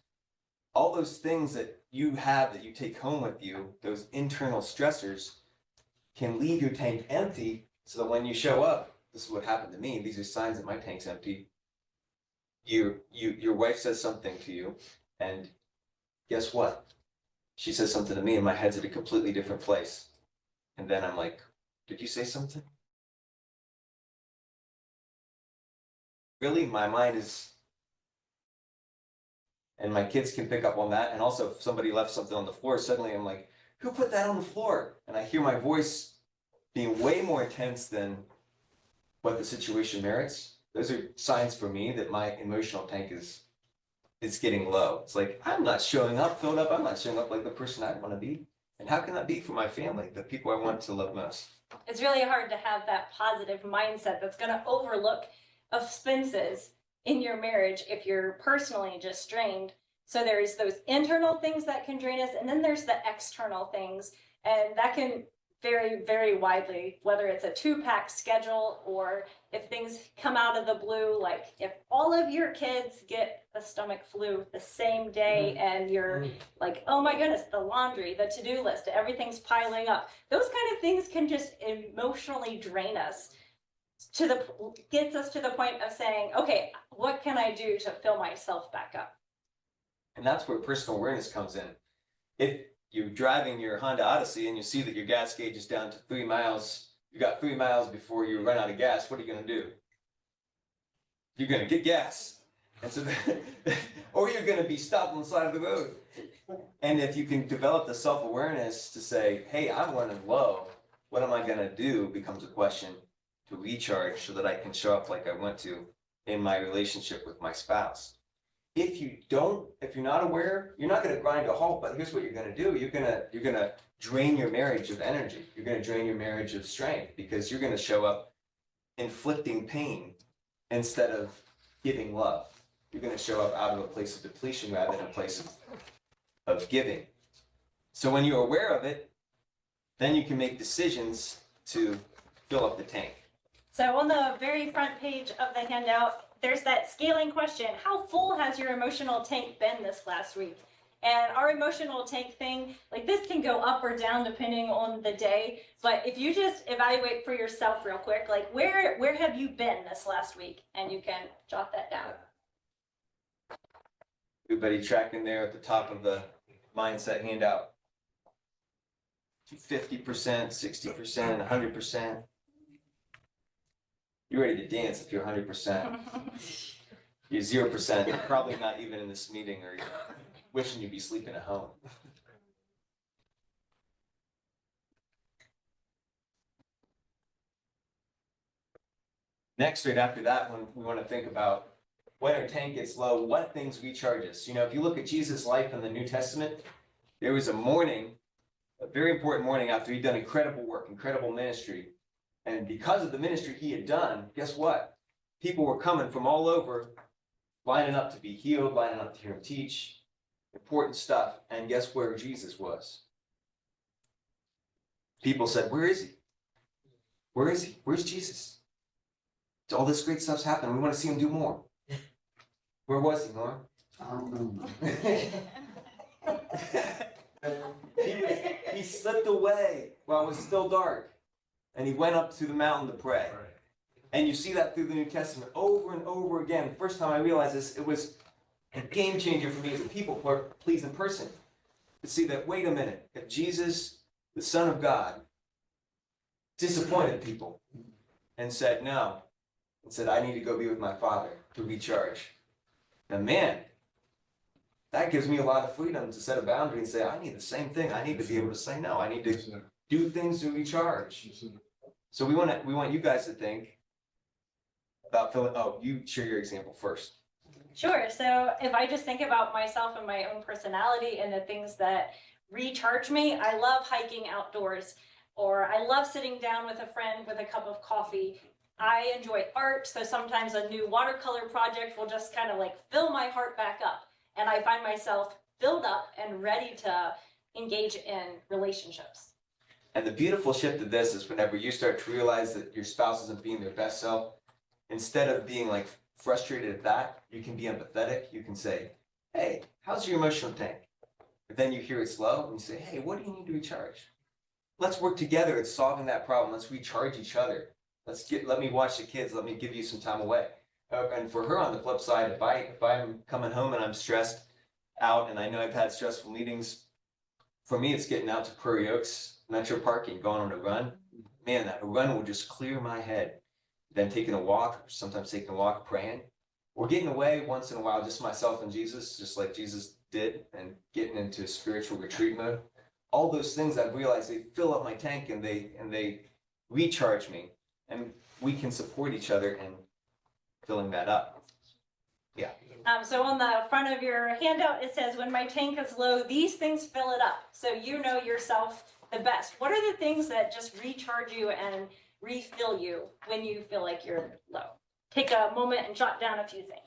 All those things that you have that you take home with you, those internal stressors, can leave your tank empty, so that when you show up, this is what happened to me, these are signs that my tank's empty. Your wife says something to you, and guess what? She says something to me, and my head's at a completely different place. And then I'm like, did you say something? Really, my mind is, and my kids can pick up on that. And also, if somebody left something on the floor, suddenly I'm like, who put that on the floor? And I hear my voice being way more intense than what the situation merits. Those are signs for me that my emotional tank is getting low. It's like, I'm not showing up filled up. I'm not showing up like the person I want to be. And how can that be for my family, the people I want to love most? It's really hard to have that positive mindset that's going to overlook offenses in your marriage if you're personally just strained. So there's those internal things that can drain us, and then there's the external things, and that can vary very widely, whether it's a 2-pack schedule or if things come out of the blue, like if all of your kids get the stomach flu the same day and you're like, oh my goodness, the laundry, the to-do list, everything's piling up. Those kind of things can just emotionally drain us, gets us to the point of saying, okay, what can I do to fill myself back up? And that's where personal awareness comes in. If you're driving your Honda Odyssey and you see that your gas gauge is down to 3 miles, you got 3 miles before you run out of gas, what are you going to do? You're going to get gas. And so, or you're going to be stopped on the side of the road. And if you can develop the self-awareness to say, hey, I'm running low, what am I going to do, becomes a question to recharge so that I can show up like I want to in my relationship with my spouse. If you're not aware, you're not going to grind to a halt, but here's what you're going to do. You're going to drain your marriage of energy. You're going to drain your marriage of strength, because you're going to show up inflicting pain instead of giving love. You're going to show up out of a place of depletion rather than a place of giving. So when you're aware of it, then you can make decisions to fill up the tank. So on the very front page of the handout, there's that scaling question. How full has your emotional tank been this last week? And our emotional tank thing, like this can go up or down depending on the day. But if you just evaluate for yourself real quick, like where have you been this last week? And you can jot that down. Everybody tracking there at the top of the mindset handout. 50%, 60%, 100%. You're ready to dance if you're 100%. You're 0%, probably not even in this meeting, or you're wishing you'd be sleeping at home. Next, right after that, when we want to think about when our tank gets low, what things recharge us. You know, if you look at Jesus' life in the New Testament, there was a morning, a very important morning after he'd done incredible work, incredible ministry. And because of the ministry he had done, guess what? People were coming from all over, lining up to be healed, lining up to hear him teach, important stuff. And guess where Jesus was? People said, where is he? Where is he? Where's Jesus? All this great stuff's happening. We want to see him do more. Where was he, Norm? I don't know. He slipped away while it was still dark. And he went up to the mountain to pray. And you see that through the New Testament over and over again. The first time I realized this, it was a game changer for me as a people pleasing person. To see that, wait a minute, if Jesus, the Son of God, disappointed people and said no, and said, I need to go be with my Father to recharge. And man, that gives me a lot of freedom to set a boundary and say, I need the same thing. I need to be able to say no. I need to do things to recharge. So we want you guys to think about you share your example first. Sure. So if I just think about myself and my own personality and the things that recharge me, I love hiking outdoors, or I love sitting down with a friend with a cup of coffee. I enjoy art, so sometimes a new watercolor project will just kind of like fill my heart back up, and I find myself filled up and ready to engage in relationships. And the beautiful shift of this is whenever you start to realize that your spouse isn't being their best self, instead of being like frustrated at that, you can be empathetic. You can say, hey, how's your emotional tank? But then you hear it's low and you say, hey, what do you need to recharge? Let's work together at solving that problem. Let's recharge each other. Let me watch the kids. Let me give you some time away. And for her, on the flip side, if I'm coming home and I'm stressed out, and I know I've had stressful meetings, for me, it's getting out to Prairie Oaks Metro Park and going on a run. Man, that run will just clear my head. Then taking a walk, sometimes taking a walk, praying, or getting away once in a while, just myself and Jesus, just like Jesus did, and getting into spiritual retreat mode. All those things I've realized, they fill up my tank and they recharge me. And we can support each other in filling that up. Yeah. So on the front of your handout, it says, when my tank is low, these things fill it up. So you know yourself the best. What are the things that just recharge you and refill you when you feel like you're low? Take a moment and jot down a few things.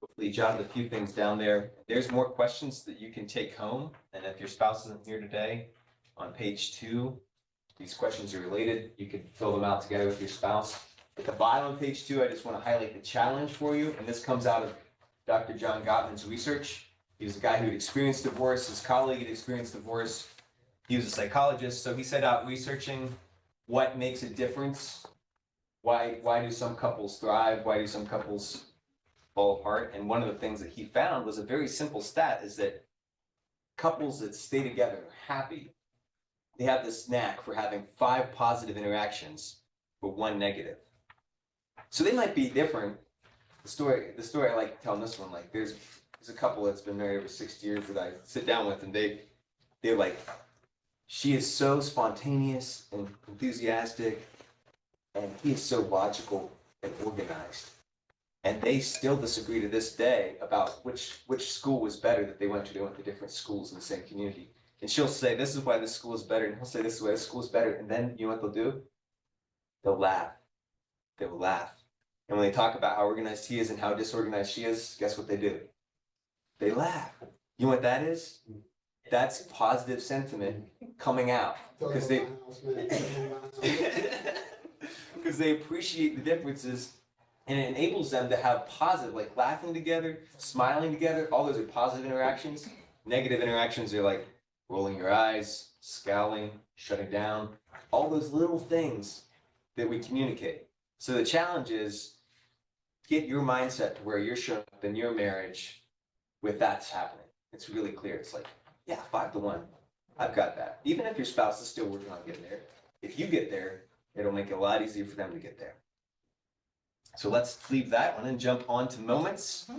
Hopefully you jotted a few things down there. There's more questions that you can take home. And if your spouse isn't here today, on page 2, these questions are related. You can fill them out together with your spouse. At the bottom of page 2, I just want to highlight the challenge for you. And this comes out of Dr. John Gottman's research. He was a guy who had experienced divorce. His colleague had experienced divorce. He was a psychologist. So he set out researching what makes a difference. Why do some couples thrive? Why do some couples fall apart? And one of the things that he found was a very simple stat, is that couples that stay together are happy. They have this knack for having 5 positive interactions for 1 negative. So they might be different. The story I like telling this one, like there's a couple that's been married over 60 years that I sit down with, and they're like, she is so spontaneous and enthusiastic, and he is so logical and organized. And they still disagree to this day about which school was better that they went to. They went to different schools in the same community. And she'll say, this is why this school is better. And he'll say, this is why this school is better. And then you know what they'll do? They'll laugh. They will laugh. And when they talk about how organized he is and how disorganized she is, guess what they do? They laugh. You know what that is? That's positive sentiment coming out. Because they appreciate the differences And it enables them to have positive, like laughing together, smiling together. All those are positive interactions. Negative interactions are like rolling your eyes, scowling, shutting down, all those little things that we communicate. So the challenge is get your mindset to where you're showing up in your marriage with that's happening. It's really clear. It's like, yeah, 5-1. I've got that. Even if your spouse is still working on getting there, if you get there, it'll make it a lot easier for them to get there. So let's leave that one and jump on to moments.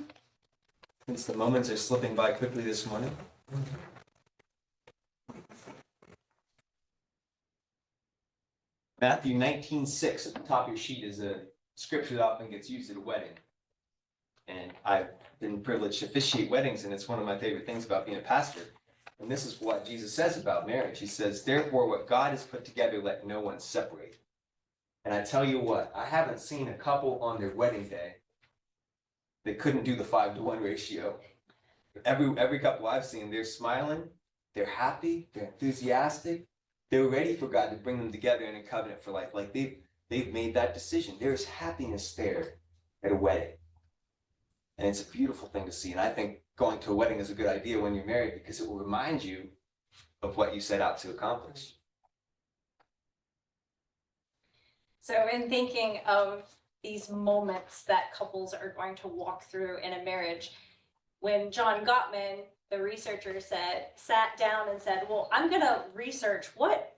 Since the moments are slipping by quickly this morning. Matthew 19:6 at the top of your sheet is a scripture that often gets used at a wedding. And I've been privileged to officiate weddings, and it's one of my favorite things about being a pastor. And this is what Jesus says about marriage. He says, therefore, what God has put together, let no one separate. And I tell you what, I haven't seen a couple on their wedding day that couldn't do the 5-1 ratio. Every couple I've seen, they're smiling, they're happy, they're enthusiastic, they're ready for God to bring them together in a covenant for life. Like they've made that decision. There's happiness there at a wedding. And it's a beautiful thing to see. And I think going to a wedding is a good idea when you're married because it will remind you of what you set out to accomplish. So in thinking of these moments that couples are going to walk through in a marriage, when John Gottman, the researcher, sat down and said, well, I'm going to research what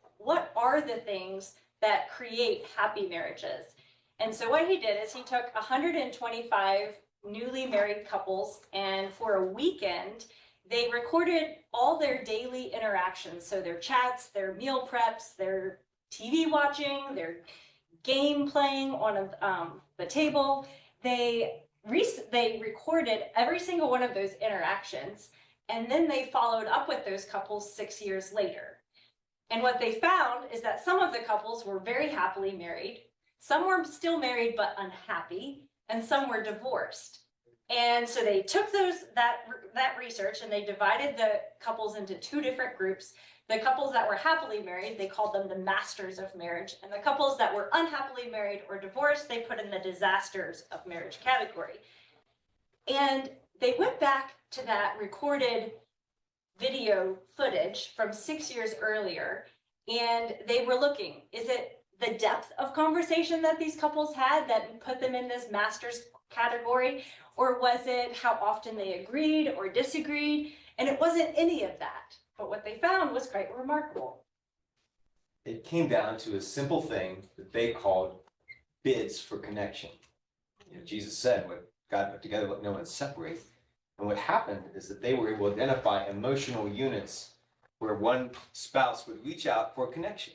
are the things that create happy marriages. And so what he did is he took 125 newly married couples, and for a weekend, they recorded all their daily interactions. So their chats, their meal preps, their TV watching, their game playing on the table. They recorded every single one of those interactions, and then they followed up with those couples 6 years later. And what they found is that some of the couples were very happily married, some were still married but unhappy, and some were divorced. And so they took that research and they divided the couples into two different groups. The couples that were happily married, they called them the masters of marriage. And the couples that were unhappily married or divorced, they put in the disasters of marriage category. And they went back to that recorded video footage from 6 years earlier, and they were looking, is it the depth of conversation that these couples had that put them in this masters category, or was it how often they agreed or disagreed? And it wasn't any of that. But what they found was quite remarkable. It came down to a simple thing that they called bids for connection. You know, Jesus said, what God put together, let no one separate. And what happened is that they were able to identify emotional units where one spouse would reach out for connection.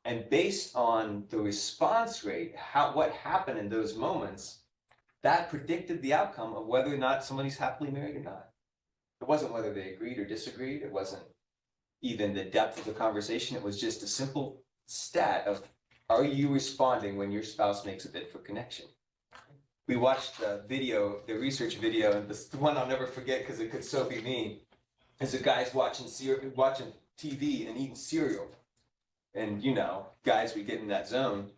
And based on the response rate, what happened in those moments, that predicted the outcome of whether or not somebody's happily married or not. It wasn't whether they agreed or disagreed. It wasn't even the depth of the conversation. It was just a simple stat of, are you responding when your spouse makes a bid for connection? We watched the video, the research video, and the one I'll never forget because it could so be me, is the guys watching TV and eating cereal. And you know, guys, we get in that zone.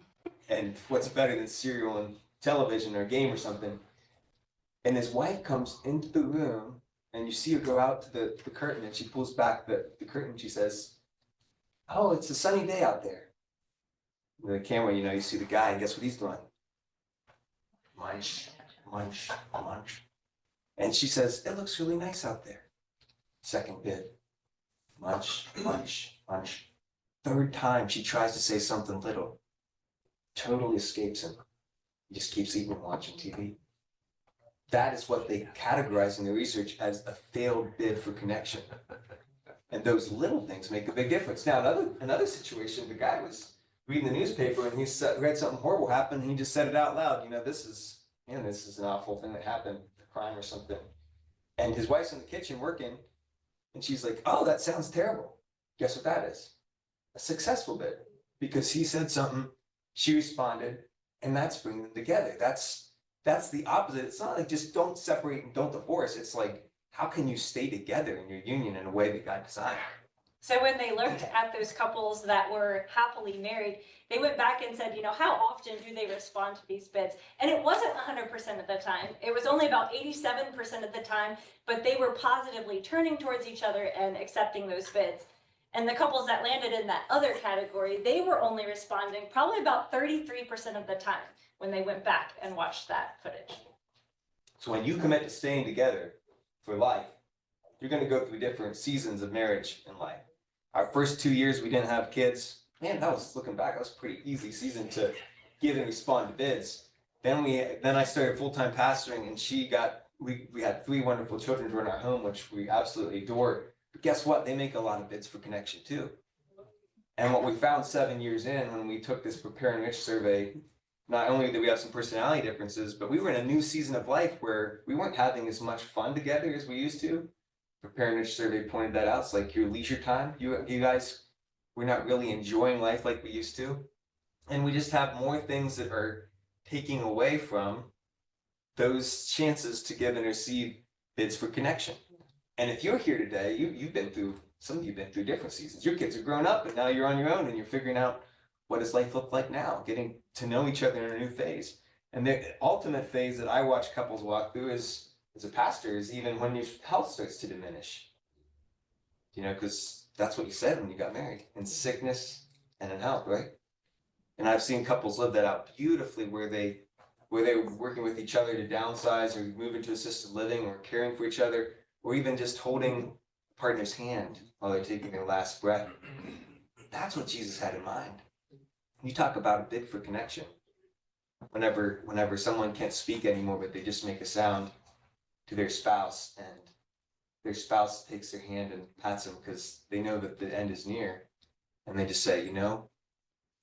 And what's better than cereal and television or a game or something? And his wife comes into the room, and you see her go out to the curtain, and she pulls back the curtain. She says, oh, it's a sunny day out there. And the camera, you know, you see the guy, and guess what he's doing? Munch, munch, munch. And she says, it looks really nice out there. Second bid. Munch, munch, munch. Third time, she tries to say something little. Totally escapes him. He just keeps eating and watching TV. That is what they categorize in the research as a failed bid for connection. And those little things make a big difference. Now, another situation, the guy was reading the newspaper and he read something horrible happen, and he just said it out loud. You know, this is an awful thing that happened, a crime or something. And his wife's in the kitchen working, and she's like, oh, that sounds terrible. Guess what that is? A successful bid. Because he said something, she responded, and that's bringing them together. That's the opposite. It's not like just don't separate and don't divorce. It's like, how can you stay together in your union in a way that God designed? So when they looked at those couples that were happily married, they went back and said, how often do they respond to these bids? And it wasn't 100% of the time. It was only about 87% of the time, but they were positively turning towards each other and accepting those bids. And the couples that landed in that other category, they were only responding probably about 33% of the time when they went back and watched that footage. So when you commit to staying together for life, you're going to go through different seasons of marriage in life. Our first 2 years, we didn't have kids. Man, looking back, that was a pretty easy season to give and respond to bids. Then I started full-time pastoring, and we had 3 wonderful children during our home, which we absolutely adore. But guess what? They make a lot of bids for connection too. And what we found 7 years in, when we took this Prepare and Rich survey, not only did we have some personality differences, but we were in a new season of life where we weren't having as much fun together as we used to. Prepare and Rich survey pointed that out. It's like your leisure time. You guys, we're not really enjoying life like we used to. And we just have more things that are taking away from those chances to give and receive bids for connection. And if you're here today, some of you have been through different seasons. Your kids are grown up and now you're on your own and you're figuring out what does life look like now, getting to know each other in a new phase. And the ultimate phase that I watch couples walk through as a pastor is even when your health starts to diminish. Because that's what you said when you got married, in sickness and in health, right? And I've seen couples live that out beautifully where they're working with each other to downsize or move into assisted living or caring for each other, or even just holding a partner's hand while they're taking their last breath. That's what Jesus had in mind. You talk about a bid for connection. Whenever someone can't speak anymore, but they just make a sound to their spouse, and their spouse takes their hand and pats them because they know that the end is near, and they just say,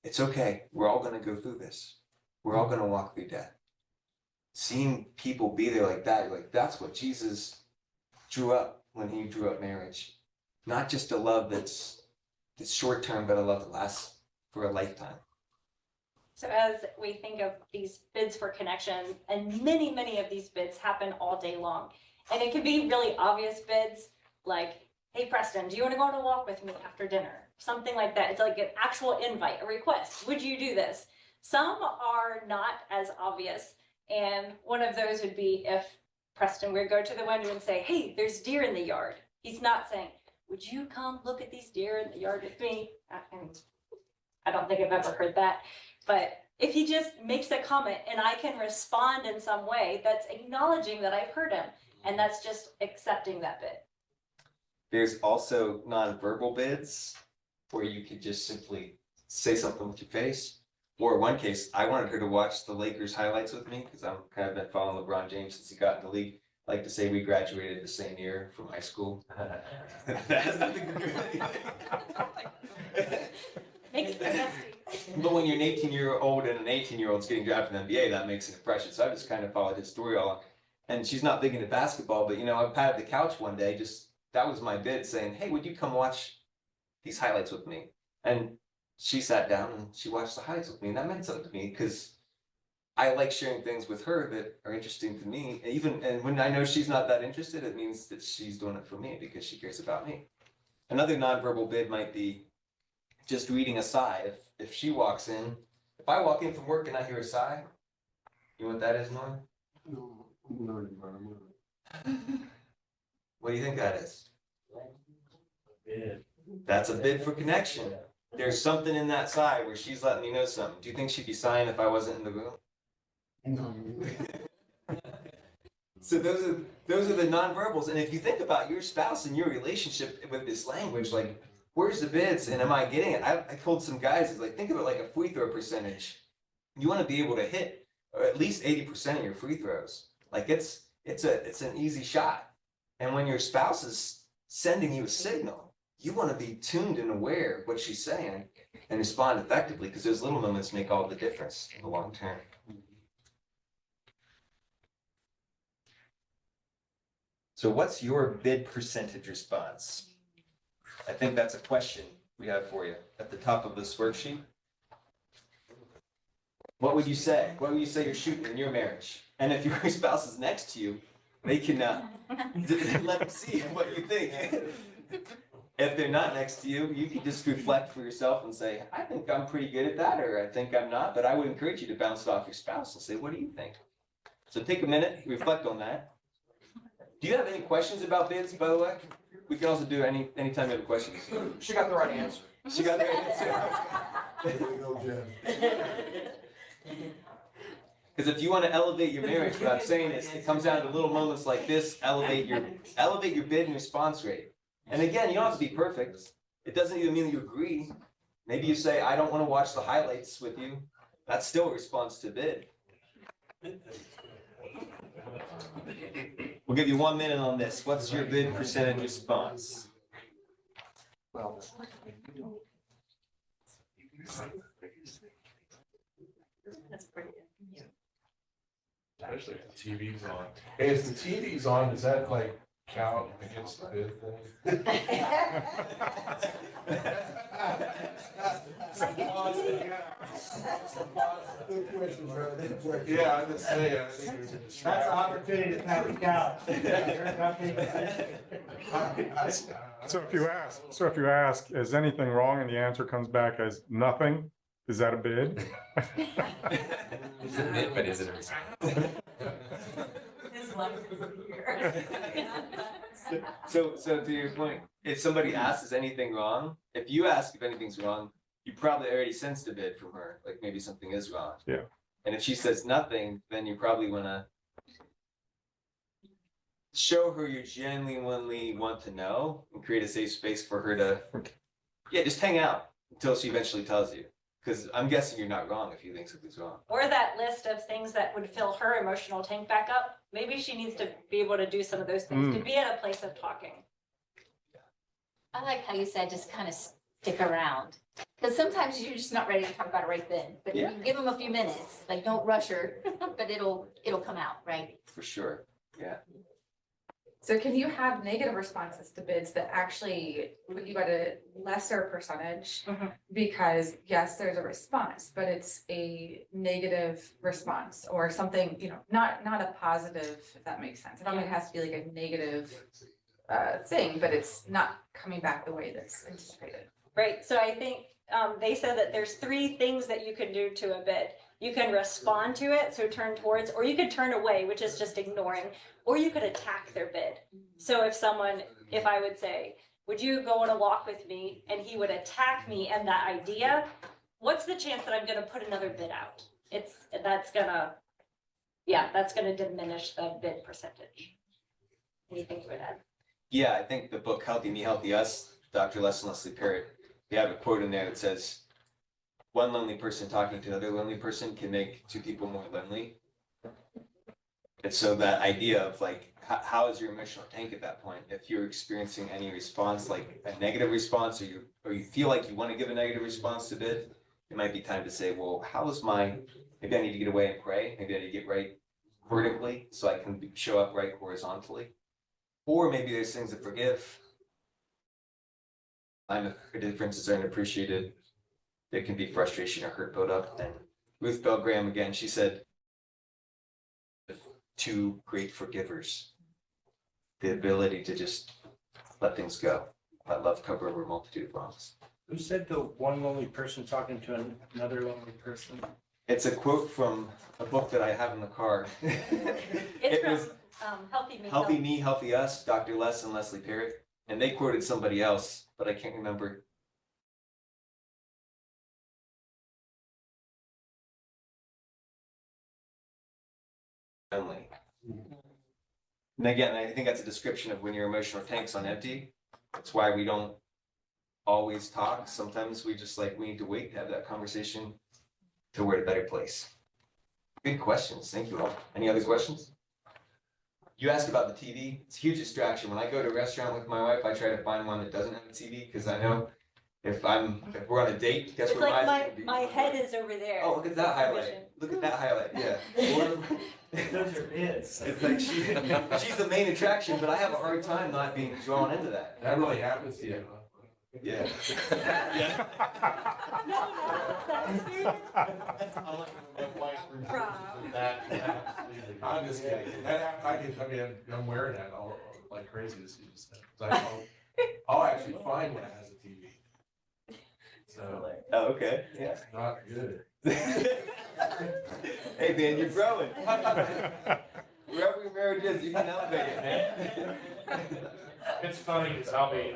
it's okay. We're all going to go through this. We're all going to walk through death. Seeing people be there like that, you're like, that's what Jesus drew up when he drew up marriage. Not just a love that's short term, but a love that lasts for a lifetime. So as we think of these bids for connection, and many, many of these bids happen all day long. And it can be really obvious bids like, hey, Preston, do you want to go on a walk with me after dinner? Something like that. It's like an actual invite, a request. Would you do this? Some are not as obvious. And one of those would be if Preston would go to the window and say, hey, there's deer in the yard. He's not saying, would you come look at these deer in the yard with me? I don't think I've ever heard that. But if he just makes a comment and I can respond in some way, that's acknowledging that I've heard him. And that's just accepting that bid. There's also nonverbal bids where you could just simply say something with your face. Or one case, I wanted her to watch the Lakers highlights with me because I'm kind of been following LeBron James since he got in the league. I like to say we graduated the same year from high school. That has nothing to do with anything. But when you're an 18-year-old and an 18-year-old's getting drafted in the NBA, that makes an impression. So I just kind of followed his story all along. And she's not big into basketball, but I patted the couch one day, that was my bid saying, hey, would you come watch these highlights with me? And she sat down and she watched the highlights with me, and that meant something to me because I like sharing things with her that are interesting to me. And when I know she's not that interested, it means that she's doing it for me because she cares about me. Another nonverbal bid might be just reading a sigh. If she walks in, if I walk in from work and I hear a sigh, you know what that is, Norm? No. What do you think that is? That's a bid for connection. There's something in that sigh where she's letting me know something. Do you think she'd be sighing if I wasn't in the room? No. So those are the nonverbals. And if you think about your spouse and your relationship with this language, like, where's the bids and am I getting it? I told some guys, it's like, think of it like a free throw percentage. You want to be able to hit at least 80% of your free throws. Like it's an easy shot. And when your spouse is sending you a signal, you want to be tuned and aware of what she's saying and respond effectively, because those little moments make all the difference in the long term. So what's your bid percentage response? I think that's a question we have for you at the top of this worksheet. What would you say? What would you say you're shooting in your marriage? And if your spouse is next to you, they can let them see what you think. If they're not next to you, you can just reflect for yourself and say, I think I'm pretty good at that, or I think I'm not, but I would encourage you to bounce it off your spouse and say, what do you think? So take a minute, reflect on that. Do you have any questions about bids, by the way? We can also do anytime you have questions. She got the right answer. She got the right answer. There you go, Jen. Because if you want to elevate your marriage, what I'm saying is, it comes down to little moments like this, elevate your bid and response rate. And again, you don't have to be perfect. It doesn't even mean that you agree. Maybe you say, I don't want to watch the highlights with you. That's still a response to bid. We'll give you 1 minute on this. What's your bid percentage response? Well, That's pretty. Especially if the TV's on. Hey, if the TV's on, does that like count against the bid thing? Good question, bro. Good question. Yeah, I'm just saying, I think there's a That's distraction. an opportunity to pass it out. So if you ask, is anything wrong, and the answer comes back as nothing, is that a bid? It's a bid, but is it a response? His love is here. So to your point, if somebody asks, is anything wrong? If you ask if anything's wrong, you probably already sensed a bid from her, like maybe something is wrong. Yeah. And if she says nothing, then you probably want to show her you genuinely want to know and create a safe space for her to, yeah, just hang out until she eventually tells you. Because I'm guessing you're not wrong if you think something's wrong. Or that list of things that would fill her emotional tank back up. Maybe she needs to be able to do some of those things to be at a place of talking. I like how you said just kind of stick around. Because sometimes you're just not ready to talk about it right then. But Yeah. you give them a few minutes, like don't rush her, but it'll come out, right? For sure. Yeah. So can you have negative responses to bids that actually put you at a lesser percentage? Because yes, there's a response, but it's a negative response or something, not a positive, if that makes sense. I don't think it has to be like a negative thing, but it's not coming back the way that's anticipated. Right, so I think they said that there's 3 things that you can do to a bid. You can respond to it, so turn towards, or you could turn away, which is just ignoring, or you could attack their bid. So if I would say, would you go on a walk with me, and he would attack me and that idea, what's the chance that I'm gonna put another bid out? That's gonna diminish the bid percentage. Anything to add? Yeah, I think the book Healthy Me, Healthy Us, Dr. Les and Leslie Parrott, they have a quote in there that says, one lonely person talking to another lonely person can make 2 people more lonely. And so that idea of like, how is your emotional tank at that point? If you're experiencing any response, like a negative response, or you feel like you want to give a negative response to bid, it might be time to say, well, maybe I need to get away and pray. Maybe I need to get right vertically so I can show up right horizontally. Or maybe there's things to forgive. If differences aren't appreciated, there can be frustration or hurt built up. And Ruth Bell Graham, again, she said, 2 great forgivers, the ability to just let things go, let love cover over a multitude of wrongs. Who said the one lonely person talking to another lonely person? It's a quote from a book that I have in the car. It's from Healthy Me. Healthy Me, Healthy Us, Dr. Les and Leslie Parrott. And they quoted somebody else, but I can't remember. Only. And again, I think that's a description of when your emotional tank's on empty. That's why we don't always talk. Sometimes we need to wait to have that conversation till we're at a better place. Good questions. Thank you all. Any other questions? You asked about the TV. It's a huge distraction. When I go to a restaurant with my wife, I try to find one that doesn't have a TV because I know if we're on a date, guess It's where like mine's gonna be. my head is over there. Oh, look at that highlight. Look at that highlight. Yeah. Or, Those are bids. it's like she's the main attraction, but I have a hard time not being drawn into that. That really happens to you. Yeah. I'm just kidding. I'm wearing that all like crazy this season. I'll actually find one that has a TV. So, Oh, okay, yeah. it's not good. Hey, man, you're growing. Wherever your marriage is, you can elevate it, man. It's funny, because I'll be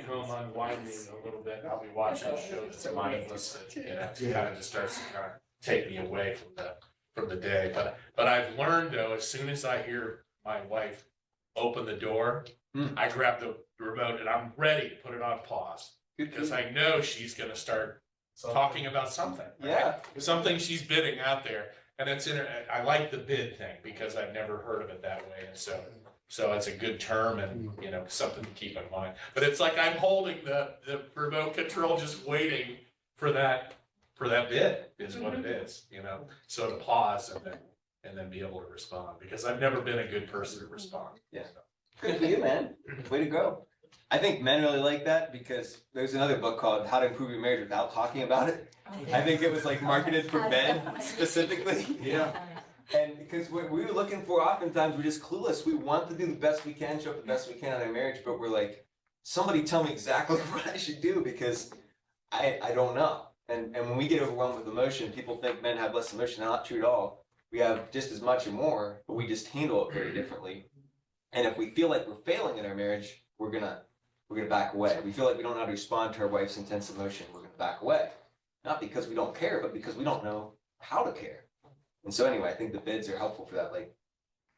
home unwinding a little bit, and I'll be watching a show that's mindless, and, it kind of just starts to kind of take me away from the day. But I've learned though, as soon as I hear my wife open the door, I grab the remote and I'm ready to put it on pause. Because I know she's gonna start talking about something. Right? Yeah. Something she's bidding out there. And it's I like the bid thing because I've never heard of it that way. And so it's a good term and, something to keep in mind. But it's like I'm holding the remote control, just waiting for that bid is what it is, So to pause and then be able to respond, because I've never been a good person to respond. Yeah. Good for you, man. Way to go. I think men really like that because there's another book called How to Improve Your Marriage Without Talking About It. I think it was like marketed for men specifically. Yeah. And because what we were looking for, oftentimes we're just clueless. We want to do the best we can, show up the best we can in our marriage, but we're like, somebody tell me exactly what I should do because I don't know. And when we get overwhelmed with emotion, people think men have less emotion. Not true at all. We have just as much or more, but we just handle it very differently. And if we feel like we're failing in our marriage, we're gonna back away. We feel like we don't know how to respond to our wife's intense emotion, we're gonna back away. Not because we don't care, but because we don't know how to care. And so anyway, I think the bids are helpful for that. Like,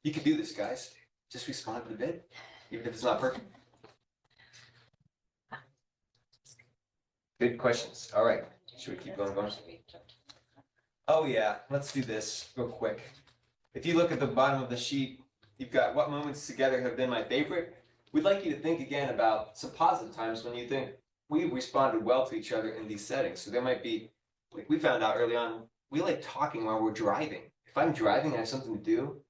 you can do this, guys. Just respond to the bid, even if it's not perfect. Good questions. All right. Should we keep going? Oh yeah, let's do this real quick. If you look at the bottom of the sheet, you've got what moments together have been my favorite. We'd like you to think again about some positive times when you think we responded well to each other in these settings. So there might be, like we found out early on, we like talking while we're driving. If I'm driving and I have something to do,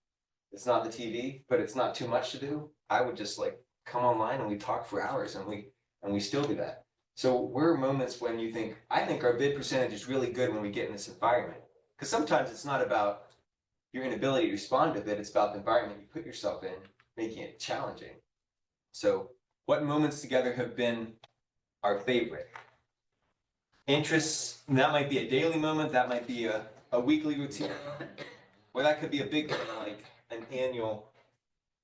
it's not the TV, but it's not too much to do, I would just like come online and we talk for hours and we still do that. So we're moments when you think, I think our bid percentage is really good when we get in this environment. Because sometimes it's not about your inability to respond to it, it's about the environment you put yourself in, making it challenging. So what moments together have been our favorite? Interests, and that might be a daily moment, that might be a weekly routine, or that could be a big one like an annual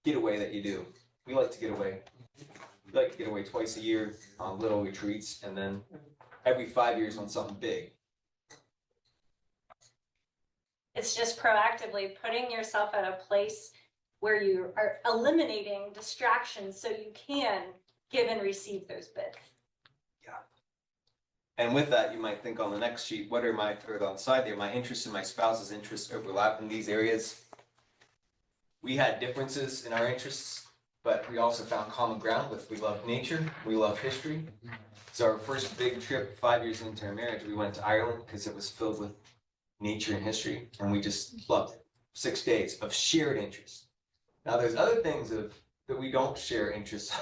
getaway that you do. We like to get away. We like to get away twice a year on little retreats, and then every 5 years on something big. It's just proactively putting yourself at a place where you are eliminating distractions so you can give and receive those bids. Yeah. And with that, you might think on the next sheet, what are my, or on the side there, my interests and my spouse's interests overlap in these areas. We had differences in our interests, but we also found common ground with we love nature, we love history. So our first big trip 5 years into our marriage, we went to Ireland because it was filled with nature and history, and we just loved it. 6 days of shared interest. Now there's other things that we don't share interests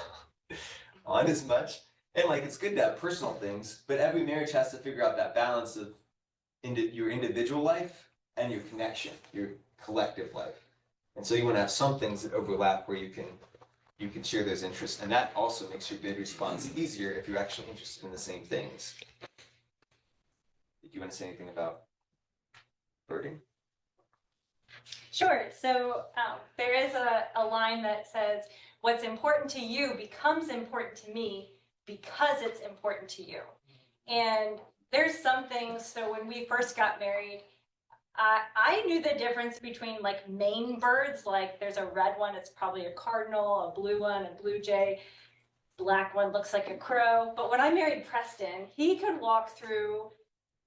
on as much, and like it's good to have personal things, but every marriage has to figure out that balance of your individual life and your connection, your collective life. And so you want to have some things that overlap where you can share those interests, and that also makes your bid response easier if you're actually interested in the same things. Did you want to say anything about birding? Sure. So there is a line that says, what's important to you becomes important to me because it's important to you. And there's some things, so when we first got married, I knew the difference between like Maine birds, like there's a red one, it's probably a cardinal, a blue one, a blue jay, black one looks like a crow. But when I married Preston, he could walk through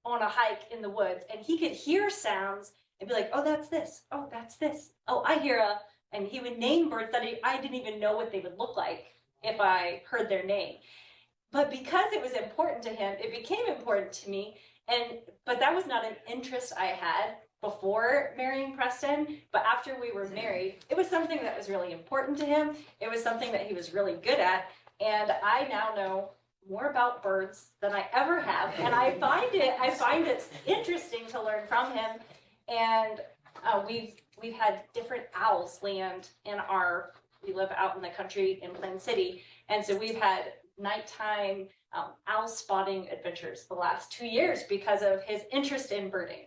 on a hike in the woods and he could hear sounds and be like, oh, that's this. Oh, that's this. Oh, I hear and he would name birds that I didn't even know what they would look like if I heard their name. But because it was important to him, it became important to me. But that was not an interest I had before marrying Preston. But after we were married, it was something that was really important to him. It was something that he was really good at. And I now know more about birds than I ever have. And I find it interesting to learn from him. And we've had different owls land in our We live out in the country in Plain City. And so we've had nighttime owl spotting adventures the last 2 years because of his interest in birding.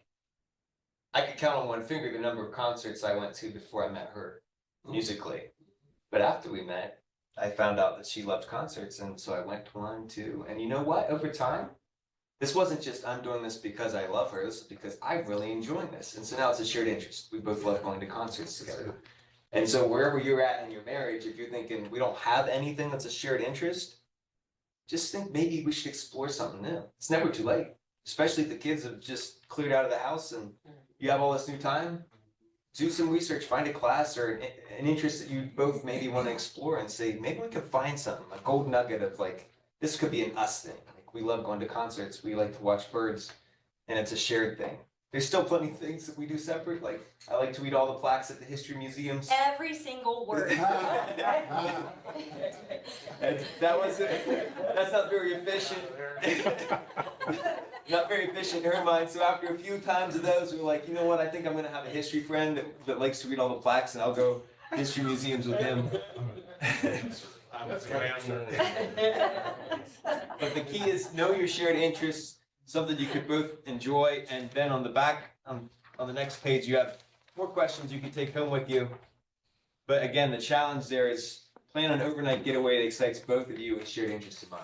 I could count on one finger the number of concerts I went to before I met her musically. But after we met, I found out that she loved concerts. And so I went to one too. And you know what? Over time, this wasn't just I'm doing this because I love her. This is because I'm really enjoying this. And so now it's a shared interest. We both love going to concerts together. And so wherever you're at in your marriage, if you're thinking we don't have anything that's a shared interest, just think maybe we should explore something new. It's never too late, especially if the kids have just cleared out of the house and you have all this new time. Do some research, find a class or an interest that you both maybe want to explore and say, maybe we could find something, a gold nugget of like, this could be an us thing. Like we love going to concerts, we like to watch birds, and it's a shared thing. There's still plenty of things that we do separate. Like I like to read all the plaques at the history museums. Every single word. And that wasn't, that's not very efficient. Not very efficient in her mind. So after a few times of those, we were like, you know what? I think I'm going to have a history friend that likes to read all the plaques, and I'll go history museums with him. That's a good answer. But the key is know your shared interests, something you could both enjoy, and then on the back, on the next page, you have more questions you can take home with you. But again, the challenge there is plan an overnight getaway that excites both of you with shared interests in mind.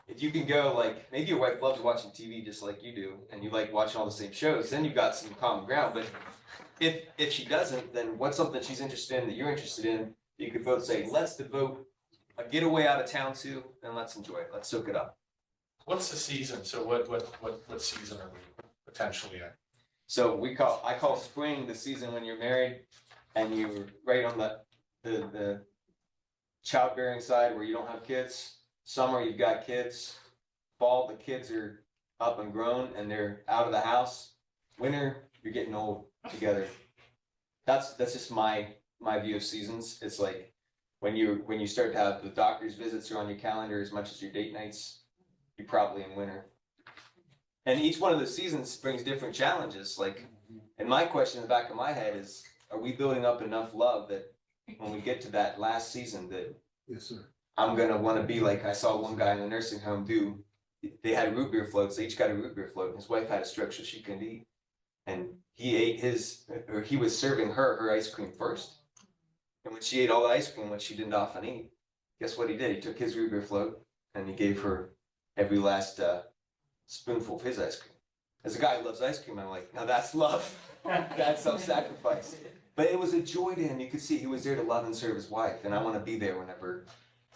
If you can go, like, maybe your wife loves watching TV just like you do, and you like watching all the same shows, then you've got some common ground. But if she doesn't, then what's something she's interested in that you're interested in? You could both say, let's devote a getaway out of town to, and let's enjoy it. Let's soak it up. What's the season? So what season are we potentially in? So I call spring the season when you're married and you're right on the childbearing side where you don't have kids. Summer, you've got kids. Fall, the kids are up and grown and they're out of the house. Winter, you're getting old together. That's just my view of seasons. It's like when you start to have the doctor's visits are on your calendar as much as your date nights, you're probably in winter. And each one of the seasons brings different challenges. Like, and my question in the back of my head is, are we building up enough love that when we get to that last season that Yes, sir. I'm gonna want to be like I saw one guy in the nursing home do. They had root beer floats. They each got a root beer float. His wife had a stroke, so she couldn't eat, and he was serving her ice cream first. And when she ate all the ice cream, which she didn't often eat, guess what he did? He took his root beer float and he gave her every last spoonful of his ice cream. As a guy who loves ice cream, I'm like, now that's love. That's self-sacrifice. But it was a joy to him. You could see he was there to love and serve his wife, and I want to be there whenever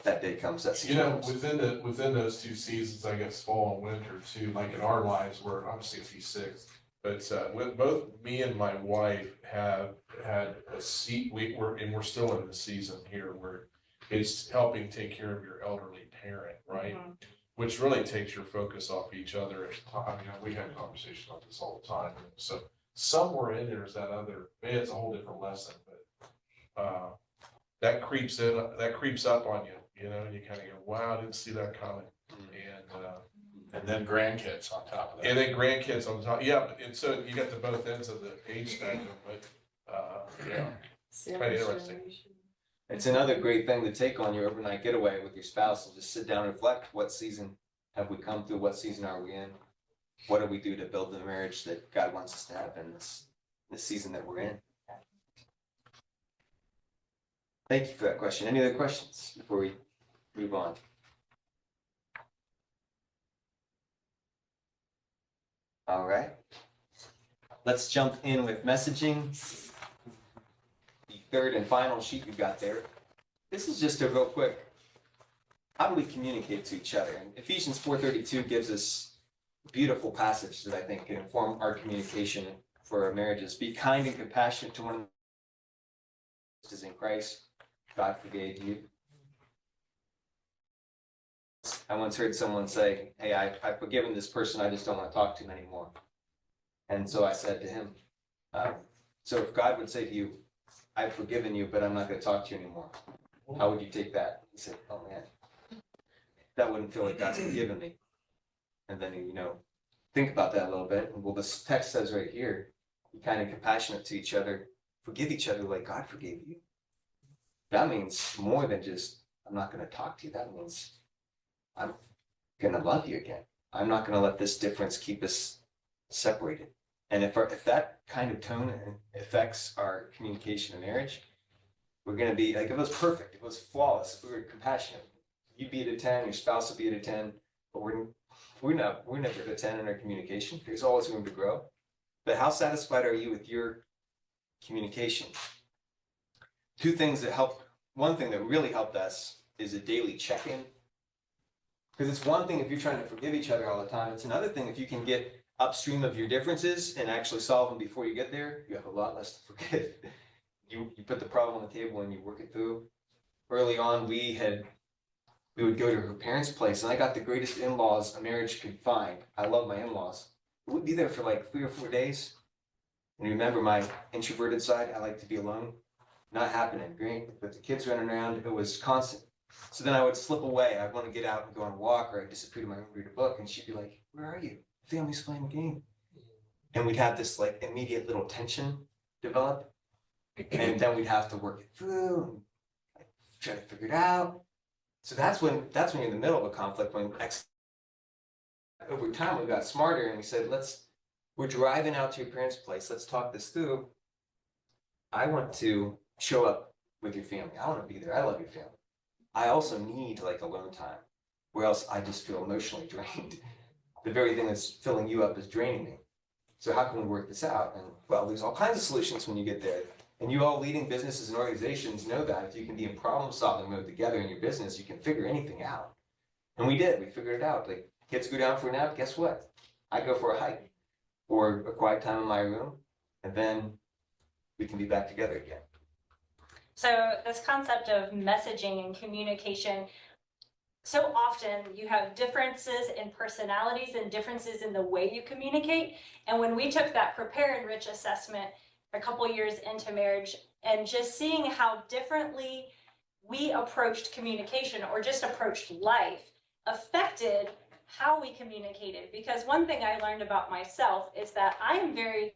that day comes. That's You know, within those two seasons, I guess fall and winter too, like in our lives, I'm 66, but with both me and my wife have had a seat. We're still in the season here where it's helping take care of your elderly parent, right? Mm-hmm. Which really takes your focus off each other. I mean, we have conversations about this all the time. So somewhere in there is that other. Maybe it's a whole different lesson, but that creeps up on you. You know, and you kind of go, wow, I didn't see that coming. And then grandkids on top of that. And then grandkids on top. Yeah, and so you got the both ends of the age spectrum, but yeah, it's kind of interesting. It's another great thing to take on your overnight getaway with your spouse and just sit down and reflect. What season have we come through? What season are we in? What do we do to build the marriage that God wants us to have in this season that we're in? Thank you for that question. Any other questions before we move on? All right. Let's jump in with messaging. The third and final sheet you've got there. This is just a real quick, how do we communicate to each other? And Ephesians 4:32 gives us a beautiful passage that I think can inform our communication for our marriages. Be kind and compassionate to one another as in Christ. God forgave you. I once heard someone say, hey, I've forgiven this person, I just don't want to talk to him anymore. And so I said to him, so if God would say to you, I've forgiven you, but I'm not going to talk to you anymore, how would you take that? He said, oh man, that wouldn't feel like God's forgiven me. And then, think about that a little bit. Well, this text says right here, be kind and compassionate to each other, forgive each other like God forgave you. that means more than just, I'm not gonna talk to you. That means I'm gonna love you again. I'm not gonna let this difference keep us separated. And if that kind of tone affects our communication in marriage, we're gonna be like, if it was perfect, if it was flawless, if we were compassionate, you'd be at a 10, your spouse would be at a 10, but we're never at a 10 in our communication. There's always room to grow. But how satisfied are you with your communication? Two things that help, one thing that really helped us is a daily check-in. Because it's one thing if you're trying to forgive each other all the time. It's another thing if you can get upstream of your differences and actually solve them before you get there, you have a lot less to forgive. You put the problem on the table and you work it through. Early on, we would go to her parents' place, and I got the greatest in-laws a marriage could find. I love my in-laws. We'd be there for like 3 or 4 days. And remember my introverted side, I like to be alone. Not happening, great, but the kids running around, it was constant. So then I would slip away. I'd want to get out and go on a walk, or I'd disappear to my room, read a book, and she'd be like, "Where are you? Family's playing a game." And we'd have this like immediate little tension develop. And then we'd have to work it through and like, try to figure it out. So that's when you're in the middle of a conflict. Over time we got smarter and we said, we're driving out to your parents' place. Let's talk this through. I want to show up with your family. I want to be there. I love your family. I also need like alone time, or else I just feel emotionally drained. The very thing that's filling you up is draining me. So how can we work this out? And well, there's all kinds of solutions when you get there. And you all leading businesses and organizations know that if you can be in problem solving mode together in your business, you can figure anything out. And we did, we figured it out. Like kids go down for a nap, guess what? I go for a hike or a quiet time in my room, and then we can be back together again. So this concept of messaging and communication, so often you have differences in personalities and differences in the way you communicate. And when we took that Prepare and Rich assessment a couple years into marriage, and just seeing how differently we approached communication or just approached life affected how we communicated. Because one thing I learned about myself is that I am very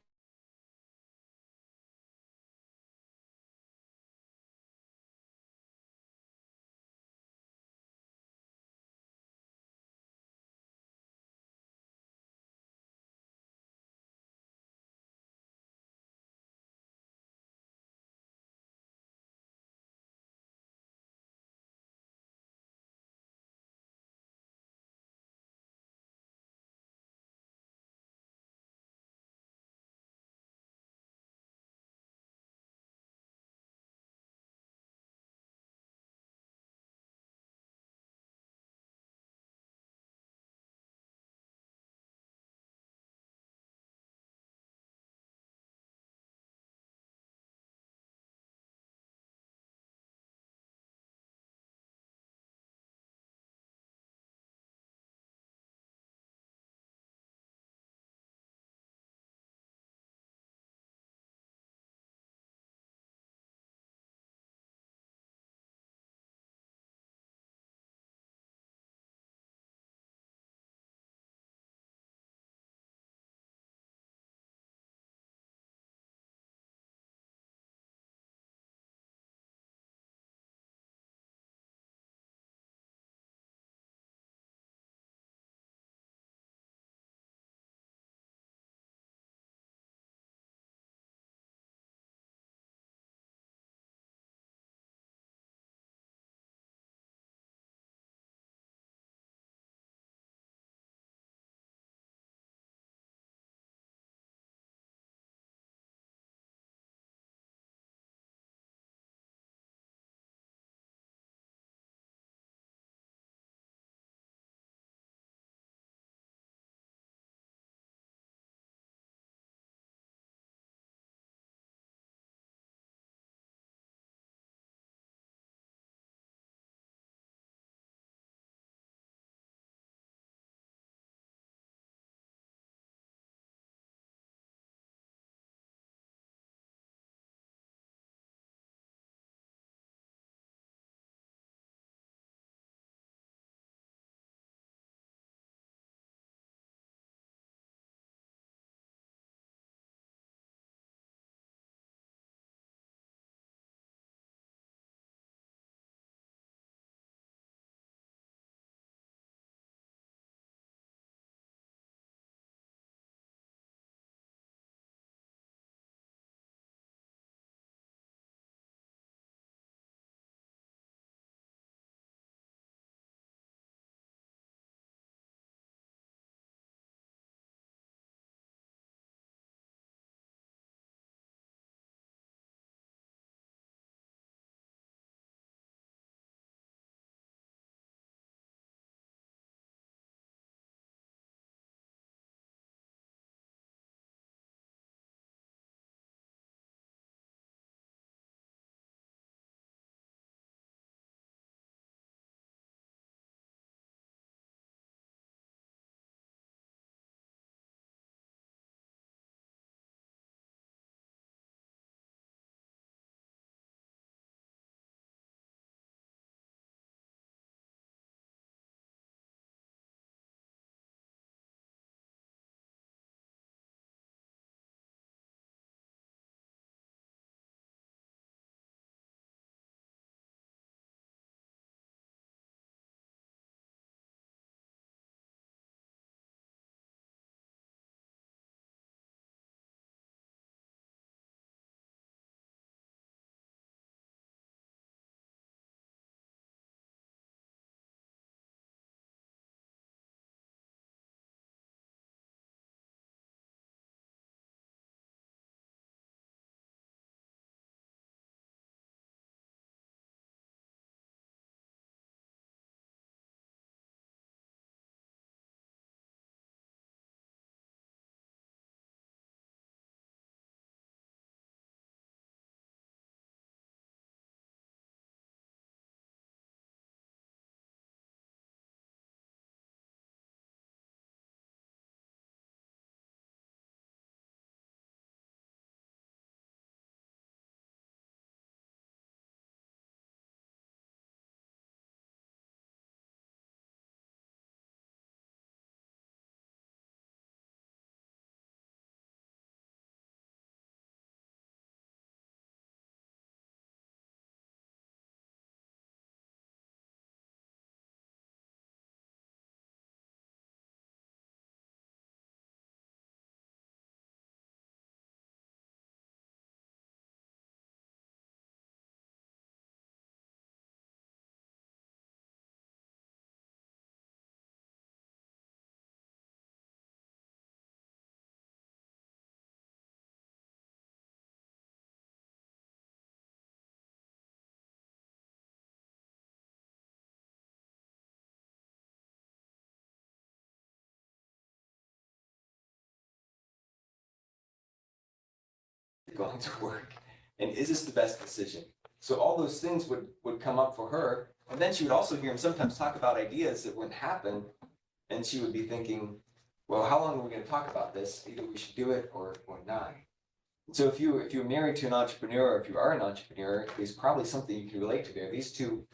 going to work? And is this the best decision? So all those things would come up for her. And then she would also hear him sometimes talk about ideas that wouldn't happen. And she would be thinking, well, how long are we going to talk about this? Either we should do it or not. So if you're married to an entrepreneur, or if you are an entrepreneur, there's probably something you can relate to there. These two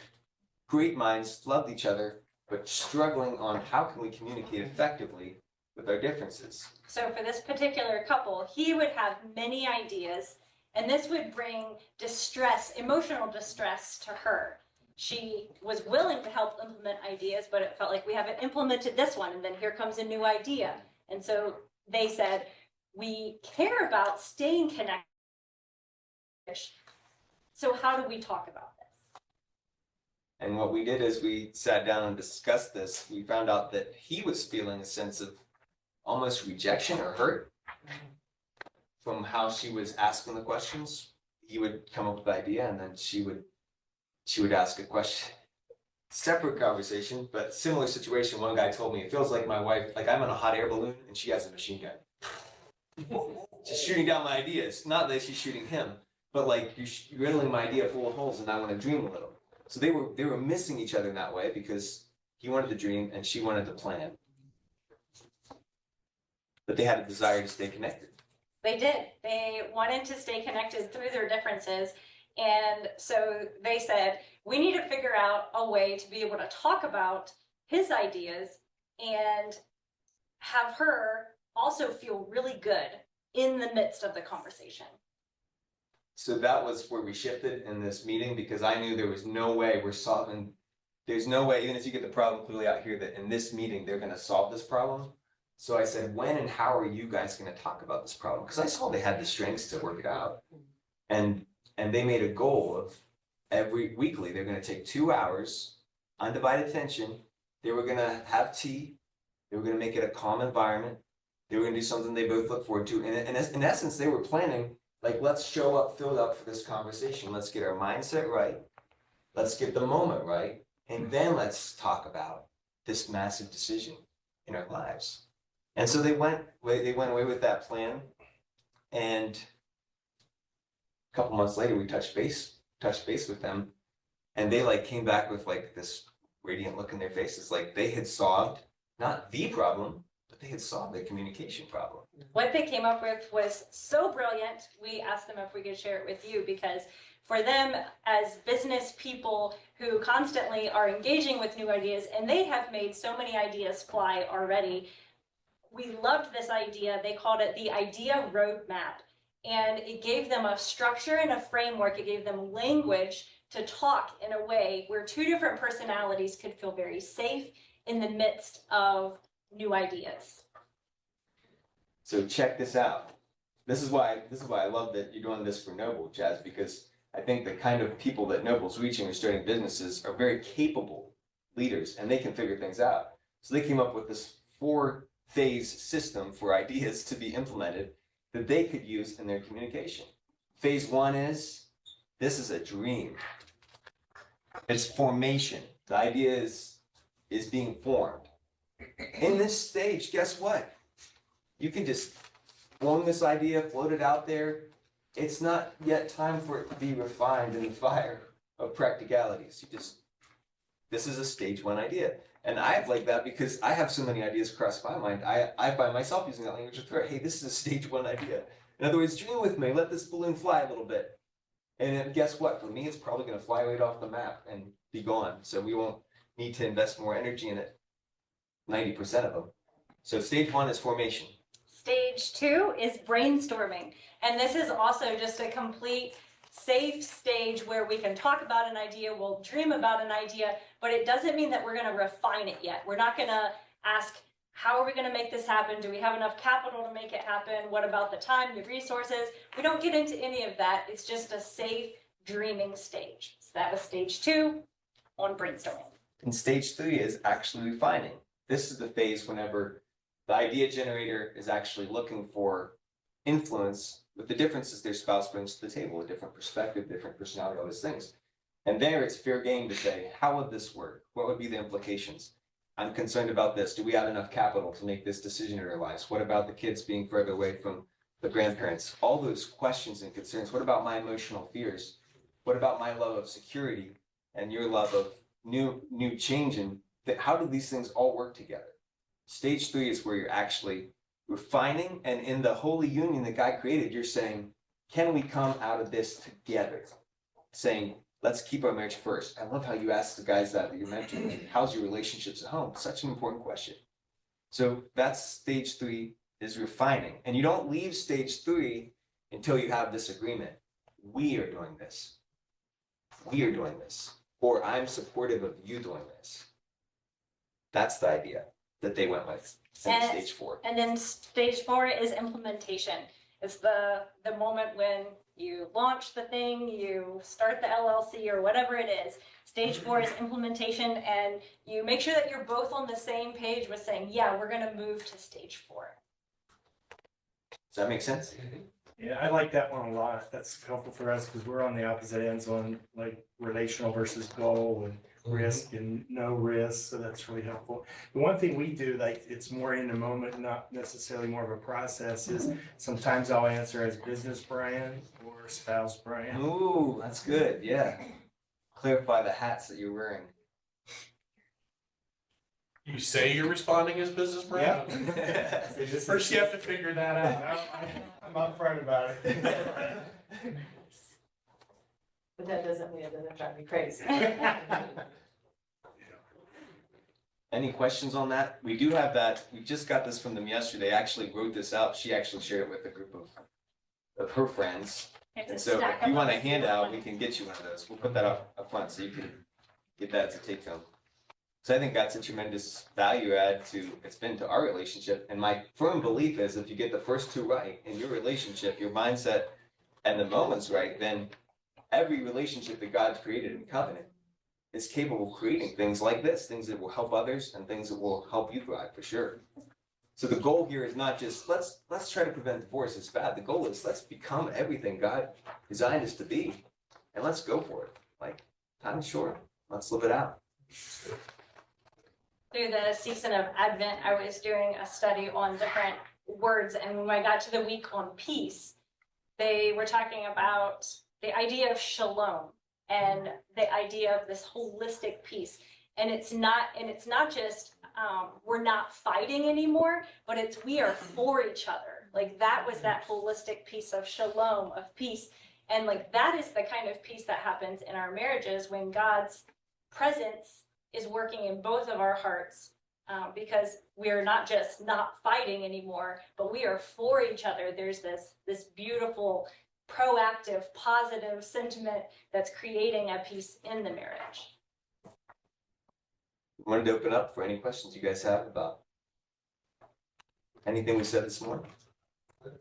great minds loved each other, but struggling on how can we communicate effectively with our differences. So for this particular couple, he would have many ideas, and this would bring distress, emotional distress to her. She was willing to help implement ideas, but it felt like we haven't implemented this one, and then here comes a new idea. And so they said, we care about staying connected. So how do we talk about this? And what we did is we sat down and discussed this. We found out that he was feeling a sense of almost rejection or hurt from how she was asking the questions. He would come up with the idea, and then she would ask a question. Separate conversation, but similar situation. One guy told me, it feels like my wife, like I'm in a hot air balloon and she has a machine gun. Just shooting down my ideas. Not that she's shooting him, but like you're riddling my idea full of holes and I want to dream a little. So they were missing each other in that way because he wanted to dream and she wanted to plan. But they had a desire to stay connected. They did. They wanted to stay connected through their differences. And so they said, we need to figure out a way to be able to talk about his ideas and have her also feel really good in the midst of the conversation. So that was where we shifted in this meeting, because I knew there was no way there's no way, even if you get the problem clearly out here, that in this meeting, they're gonna solve this problem. So I said, when and how are you guys gonna talk about this problem? Because I saw they had the strengths to work it out. And they made a goal of every weekly, they're gonna take 2 hours, undivided attention. They were gonna have tea. They were gonna make it a calm environment. They were gonna do something they both look forward to. And in essence, they were planning, like, let's show up filled up for this conversation. Let's get our mindset right. Let's get the moment right. And then let's talk about this massive decision in our lives. And so they went away with that plan. And a couple months later, we touched base with them. And they like came back with like this radiant look in their faces. Like they had solved not the problem, but they had solved the communication problem. What they came up with was so brilliant. We asked them if we could share it with you, because for them as business people who constantly are engaging with new ideas, and they have made so many ideas fly already, we loved this idea. They called it the idea roadmap. And it gave them a structure and a framework. It gave them language to talk in a way where two different personalities could feel very safe in the midst of new ideas. So check this out. This is why I love that you're doing this for Noble, Chaz, because I think the kind of people that Noble's reaching or starting businesses are very capable leaders, and they can figure things out. So they came up with this 4-phase system for ideas to be implemented that they could use in their communication. Phase 1 is, this is a dream. It's formation. The idea is being formed. In this stage, guess what? You can just form this idea, float it out there. It's not yet time for it to be refined in the fire of practicalities. This is a stage 1 idea. And I have like that because I have so many ideas cross my mind. I find myself using that language to throw, hey, this is a stage 1 idea. In other words, dream with me, let this balloon fly a little bit. And then guess what? For me, it's probably gonna fly right off the map and be gone. So we won't need to invest more energy in it, 90% of them. So stage 1 is formation. Stage 2 is brainstorming. And this is also just a complete safe stage where we can talk about an idea, we'll dream about an idea, but it doesn't mean that we're going to refine it yet. We're not going to ask, how are we going to make this happen? Do we have enough capital to make it happen? What about the time, the resources? We don't get into any of that. It's just a safe dreaming stage. So that was stage 2 on brainstorming. And stage 3 is actually refining. This is the phase whenever the idea generator is actually looking for influence with the differences their spouse brings to the table, a different perspective, different personality, all those things. And there it's fair game to say, how would this work? What would be the implications? I'm concerned about this. Do we have enough capital to make this decision in our lives? What about the kids being further away from the grandparents, all those questions and concerns. What about my emotional fears? What about my love of security and your love of new change? And how do these things all work together? Stage 3 is where you're actually refining, and in the holy union that God created, you're saying, can we come out of this together? Saying, let's keep our marriage first. I love how you asked the guys that you're mentoring, how's your relationships at home? Such an important question. So that's stage 3 is refining. And you don't leave stage 3 until you have this agreement. We are doing this. We are doing this. Or I'm supportive of you doing this. That's the idea that they went with in stage 4. And then stage 4 is implementation. It's the moment when you launch the thing, you start the LLC or whatever it is. Stage 4 is implementation, and you make sure that you're both on the same page with saying, yeah, we're going to move to stage 4. Does that make sense? Yeah, I like that one a lot. That's helpful for us because we're on the opposite ends on like relational versus goal and risk and no risk. So that's really helpful. The one thing we do, like it's more in the moment, not necessarily more of a process, is sometimes I'll answer as business Brian or spouse Brian. Ooh, that's good. Yeah. Clarify the hats that you're wearing. You say you're responding as business Brian? Yeah. First, you have to figure that out. I'm upfront about it. But that doesn't mean it doesn't drive me crazy. Any questions on that? We do have that. We just got this from them yesterday. They actually wrote this out. She actually shared it with a group of her friends. And so if you want a handout, we can get you one of those. We'll put that up front so you can get that to take home. So I think that's a tremendous value add it's been to our relationship. And my firm belief is if you get the first 2 right in your relationship, your mindset and the moments right, then every relationship that God's created in covenant is capable of creating things like this, things that will help others and things that will help you thrive for sure. So the goal here is not just let's try to prevent divorce. It's bad. The goal is let's become everything God designed us to be, and let's go for it. Like time is short. Let's live it out. Through the season of Advent, I was doing a study on different words, and when I got to the week on peace, they were talking about the idea of shalom and the idea of this holistic peace. And it's not just we're not fighting anymore, but it's we are for each other. Like that was that holistic piece of shalom, of peace. And like that is the kind of peace that happens in our marriages when God's presence is working in both of our hearts, because we're not just not fighting anymore, but we are for each other. There's this beautiful, proactive, positive sentiment that's creating a peace in the marriage. Wanted to open up for any questions you guys have about anything we said this morning.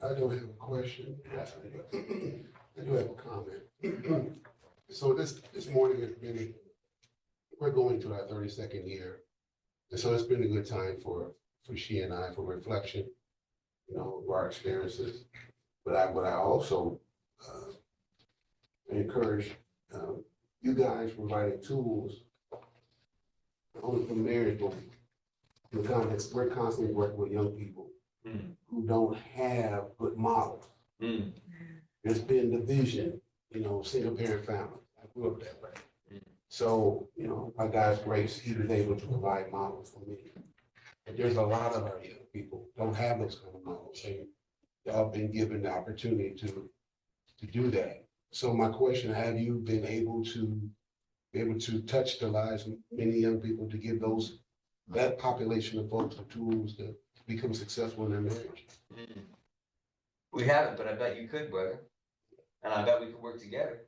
I don't have a question. I do have a comment. So this morning has been, we're going to our 32nd year. And so it's been a good time for she and I, for reflection, of our experiences. But I also encourage you guys providing tools, not only for marriage, but we're constantly working with young people who don't have good models. There's been division, single parent family. I grew up that way. So, by God's grace, he was able to provide models for me. And there's a lot of our young people don't have those kind of models. And y'all been given the opportunity to do that. So my question, have you been able to touch the lives of many young people to give that population of folks the tools to become successful in their marriage? We haven't, but I bet you could, brother. And I bet we could work together.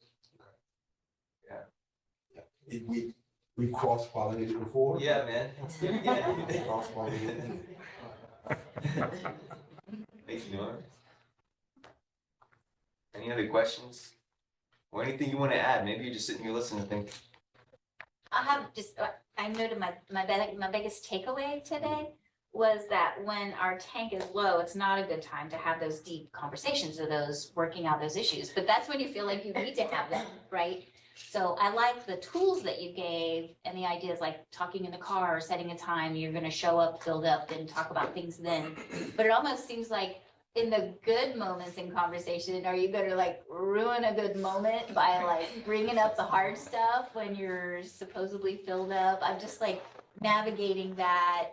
We cross-pollinated before? Yeah, man. Yeah. Cross-pollinated. Thank you, Norm. Any other questions? Or anything you want to add? Maybe you're just sitting here listening and think. I have just, I noted my biggest takeaway today was that when our tank is low, it's not a good time to have those deep conversations or those working out those issues. But that's when you feel like you need to have them, right? So I like the tools that you gave and the ideas like talking in the car, setting a time, you're going to show up, filled up, and talk about things then. But it almost seems like in the good moments in conversation, are you gonna like ruin a good moment by like bringing up the hard stuff when you're supposedly filled up? I'm just like navigating that.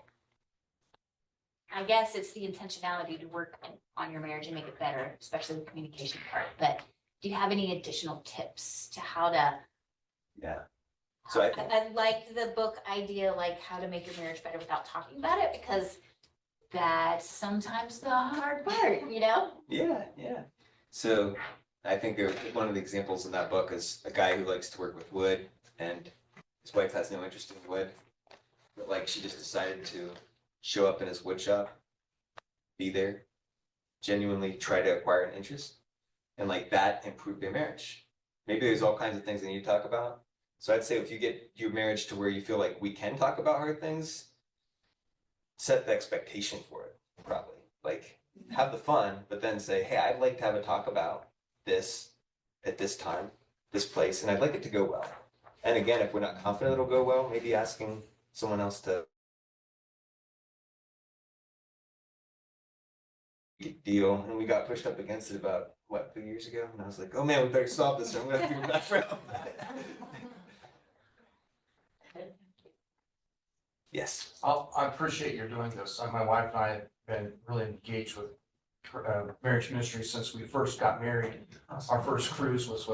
I guess it's the intentionality to work on your marriage and make it better, especially the communication part. But do you have any additional tips to how to? Yeah. So I like the book idea, like how to make your marriage better without talking about it, because that's sometimes the hard part, you know? Yeah, yeah. So I think one of the examples in that book is a guy who likes to work with wood, and his wife has no interest in wood, but like she just decided to show up in his wood shop, be there, genuinely try to acquire an interest, and like that improved their marriage. Maybe there's all kinds of things they need to talk about. So I'd say if you get your marriage to where you feel like we can talk about hard things, set the expectation for it, probably. Like have the fun, but then say, hey, I'd like to have a talk about this at this time, this place, and I'd like it to go well. And again, if we're not confident it'll go well, maybe asking someone else to deal. And we got pushed up against it about, what, 2 years ago? And I was like, oh man, we better solve this or I'm gonna have to go back for help. Yes. I appreciate you're doing this. My wife and I have been really engaged with marriage ministry since we first got married. Our first cruise was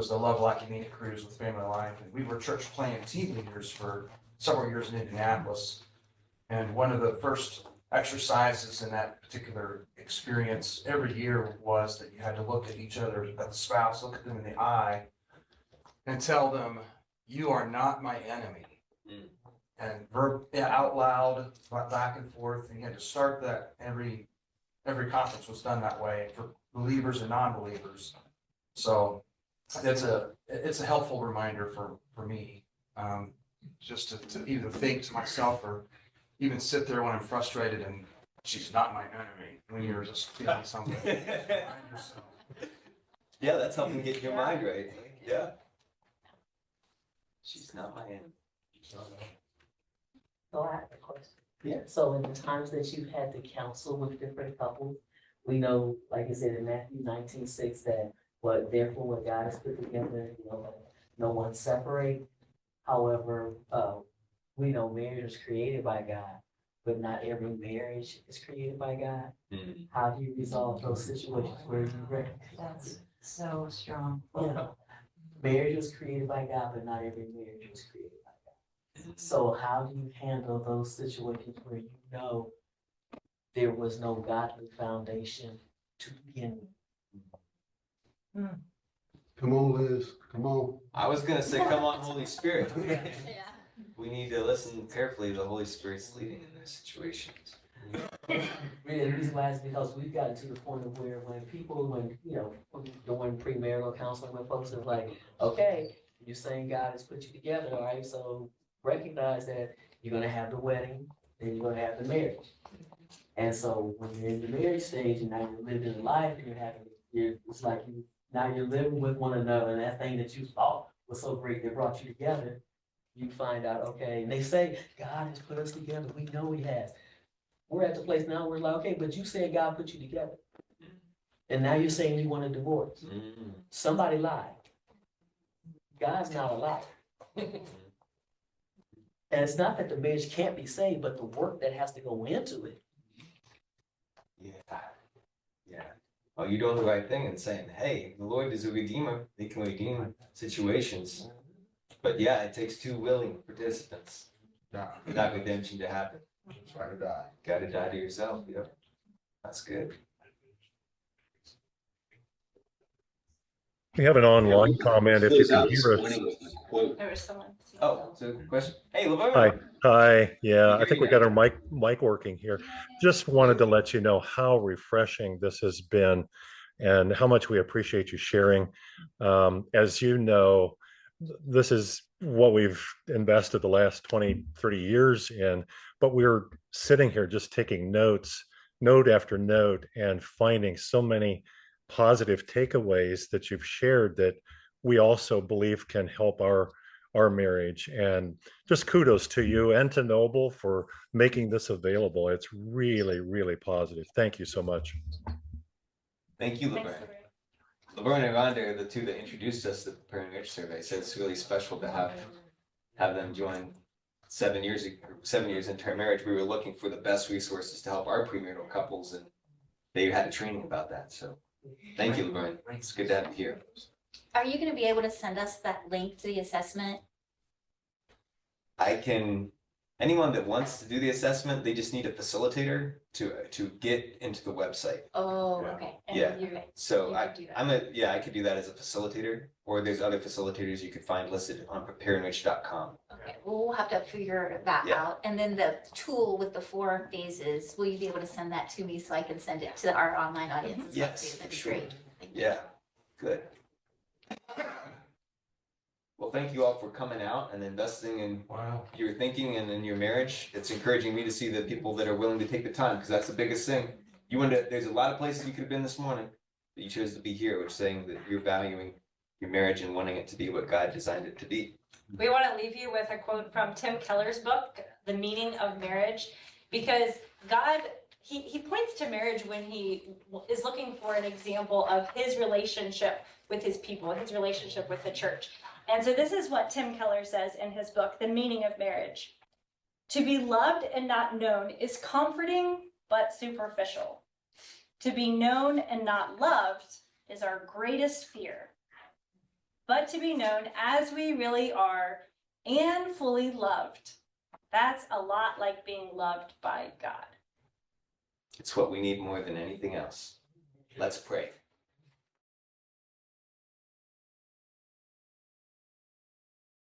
the Love Like You Mean It cruise with Family Life, and we were church planting team leaders for several years in Indianapolis. And one of the first exercises in that particular experience every year was that you had to look at each other, at the spouse, look at them in the eye, and tell them, "You are not my enemy." And out loud, back and forth, and you had to start that every conference was done that way for believers and non-believers. So it's a helpful reminder for me, just to either think to myself or even sit there when I'm frustrated and she's not my enemy when you're just feeling something. Yeah, that's helping get your mind right. Yeah. She's not my enemy. So I have a question. Yeah. So in the times that you've had to counsel with different couples, we know, like I said in Matthew 19:6, that therefore what God has put together, no one separate. However, we know marriage was created by God, but not every marriage is created by God. Mm-hmm. How do you resolve those situations where you recognize? That's so strong. Yeah. Marriage was created by God, but not every marriage was created by God. So how do you handle those situations where you know there was no godly foundation to begin with? Come on, Liz, come on. I was gonna say, come on, Holy Spirit. Yeah. We need to listen carefully to the Holy Spirit's leading in those situations. Really, the reason why is because we've gotten to the point of where when doing premarital counseling with folks, it's like, okay, you're saying God has put you together, all right, so recognize that you're gonna have the wedding, then you're gonna have the marriage. And so when you're in the marriage stage and now you're living life, it's like now you're living with one another, and that thing that you thought was so great that brought you together, you find out, okay, and they say, God has put us together, we know he has. We're at the place now where we're like, okay, but you said God put you together. And now you're saying you want a divorce. Somebody lied. God's not a liar. And it's not that the marriage can't be saved, but the work that has to go into it. Yeah. Yeah. Well, you're doing the right thing and saying, hey, the Lord is a redeemer. He can redeem situations. But yeah, it takes two willing participants for that redemption to happen. Try to die. Gotta die to yourself. Yep. That's good. We have an online comment if you can hear us. There was someone. Oh, so question. Hey, Laverne. Hi. Yeah, I think we got our mic working here. Just wanted to let you know how refreshing this has been and how much we appreciate you sharing. As you know, this is what we've invested the last 20, 30 years in, but we're sitting here just taking notes, note after note, and finding so many positive takeaways that you've shared that we also believe can help our marriage. And just kudos to you and to Noble for making this available. It's really, really positive. Thank you so much. Thank you, Thanks, Laverne. Laverne. Laverne and Rhonda are the two that introduced us to the Prepare and Enrich survey, so it's really special to have them join 7 years into our marriage. We were looking for the best resources to help our premarital couples, and they had a training about that. So thank you, Laverne. It's good to have you here. Are you gonna be able to send us that link to the assessment? Anyone that wants to do the assessment, they just need a facilitator to get into the website. Oh, okay. And Yeah. you're- So you I could do that. I could do that as a facilitator, or there's other facilitators you could find listed on prepareenrich.com. Okay, well, we'll have to figure that Yeah. out. And then the tool with the 4 phases, will you be able to send that to me so I can send it to our online audience as well? Yes, too? That'd be sure. great. Thank you. Yeah, good. Well, thank you all for coming out and investing in your thinking and in your marriage. It's encouraging me to see the people that are willing to take the time, because that's the biggest thing. There's a lot of places you could have been this morning, but you chose to be here, which is saying that you're valuing your marriage and wanting it to be what God designed it to be. We want to leave you with a quote from Tim Keller's book, The Meaning of Marriage, because God, he points to marriage when he is looking for an example of his relationship with his people, his relationship with the church. And so this is what Tim Keller says in his book, The Meaning of Marriage. To be loved and not known is comforting but superficial. To be known and not loved is our greatest fear. But to be known as we really are and fully loved, that's a lot like being loved by God. It's what we need more than anything else. Let's pray.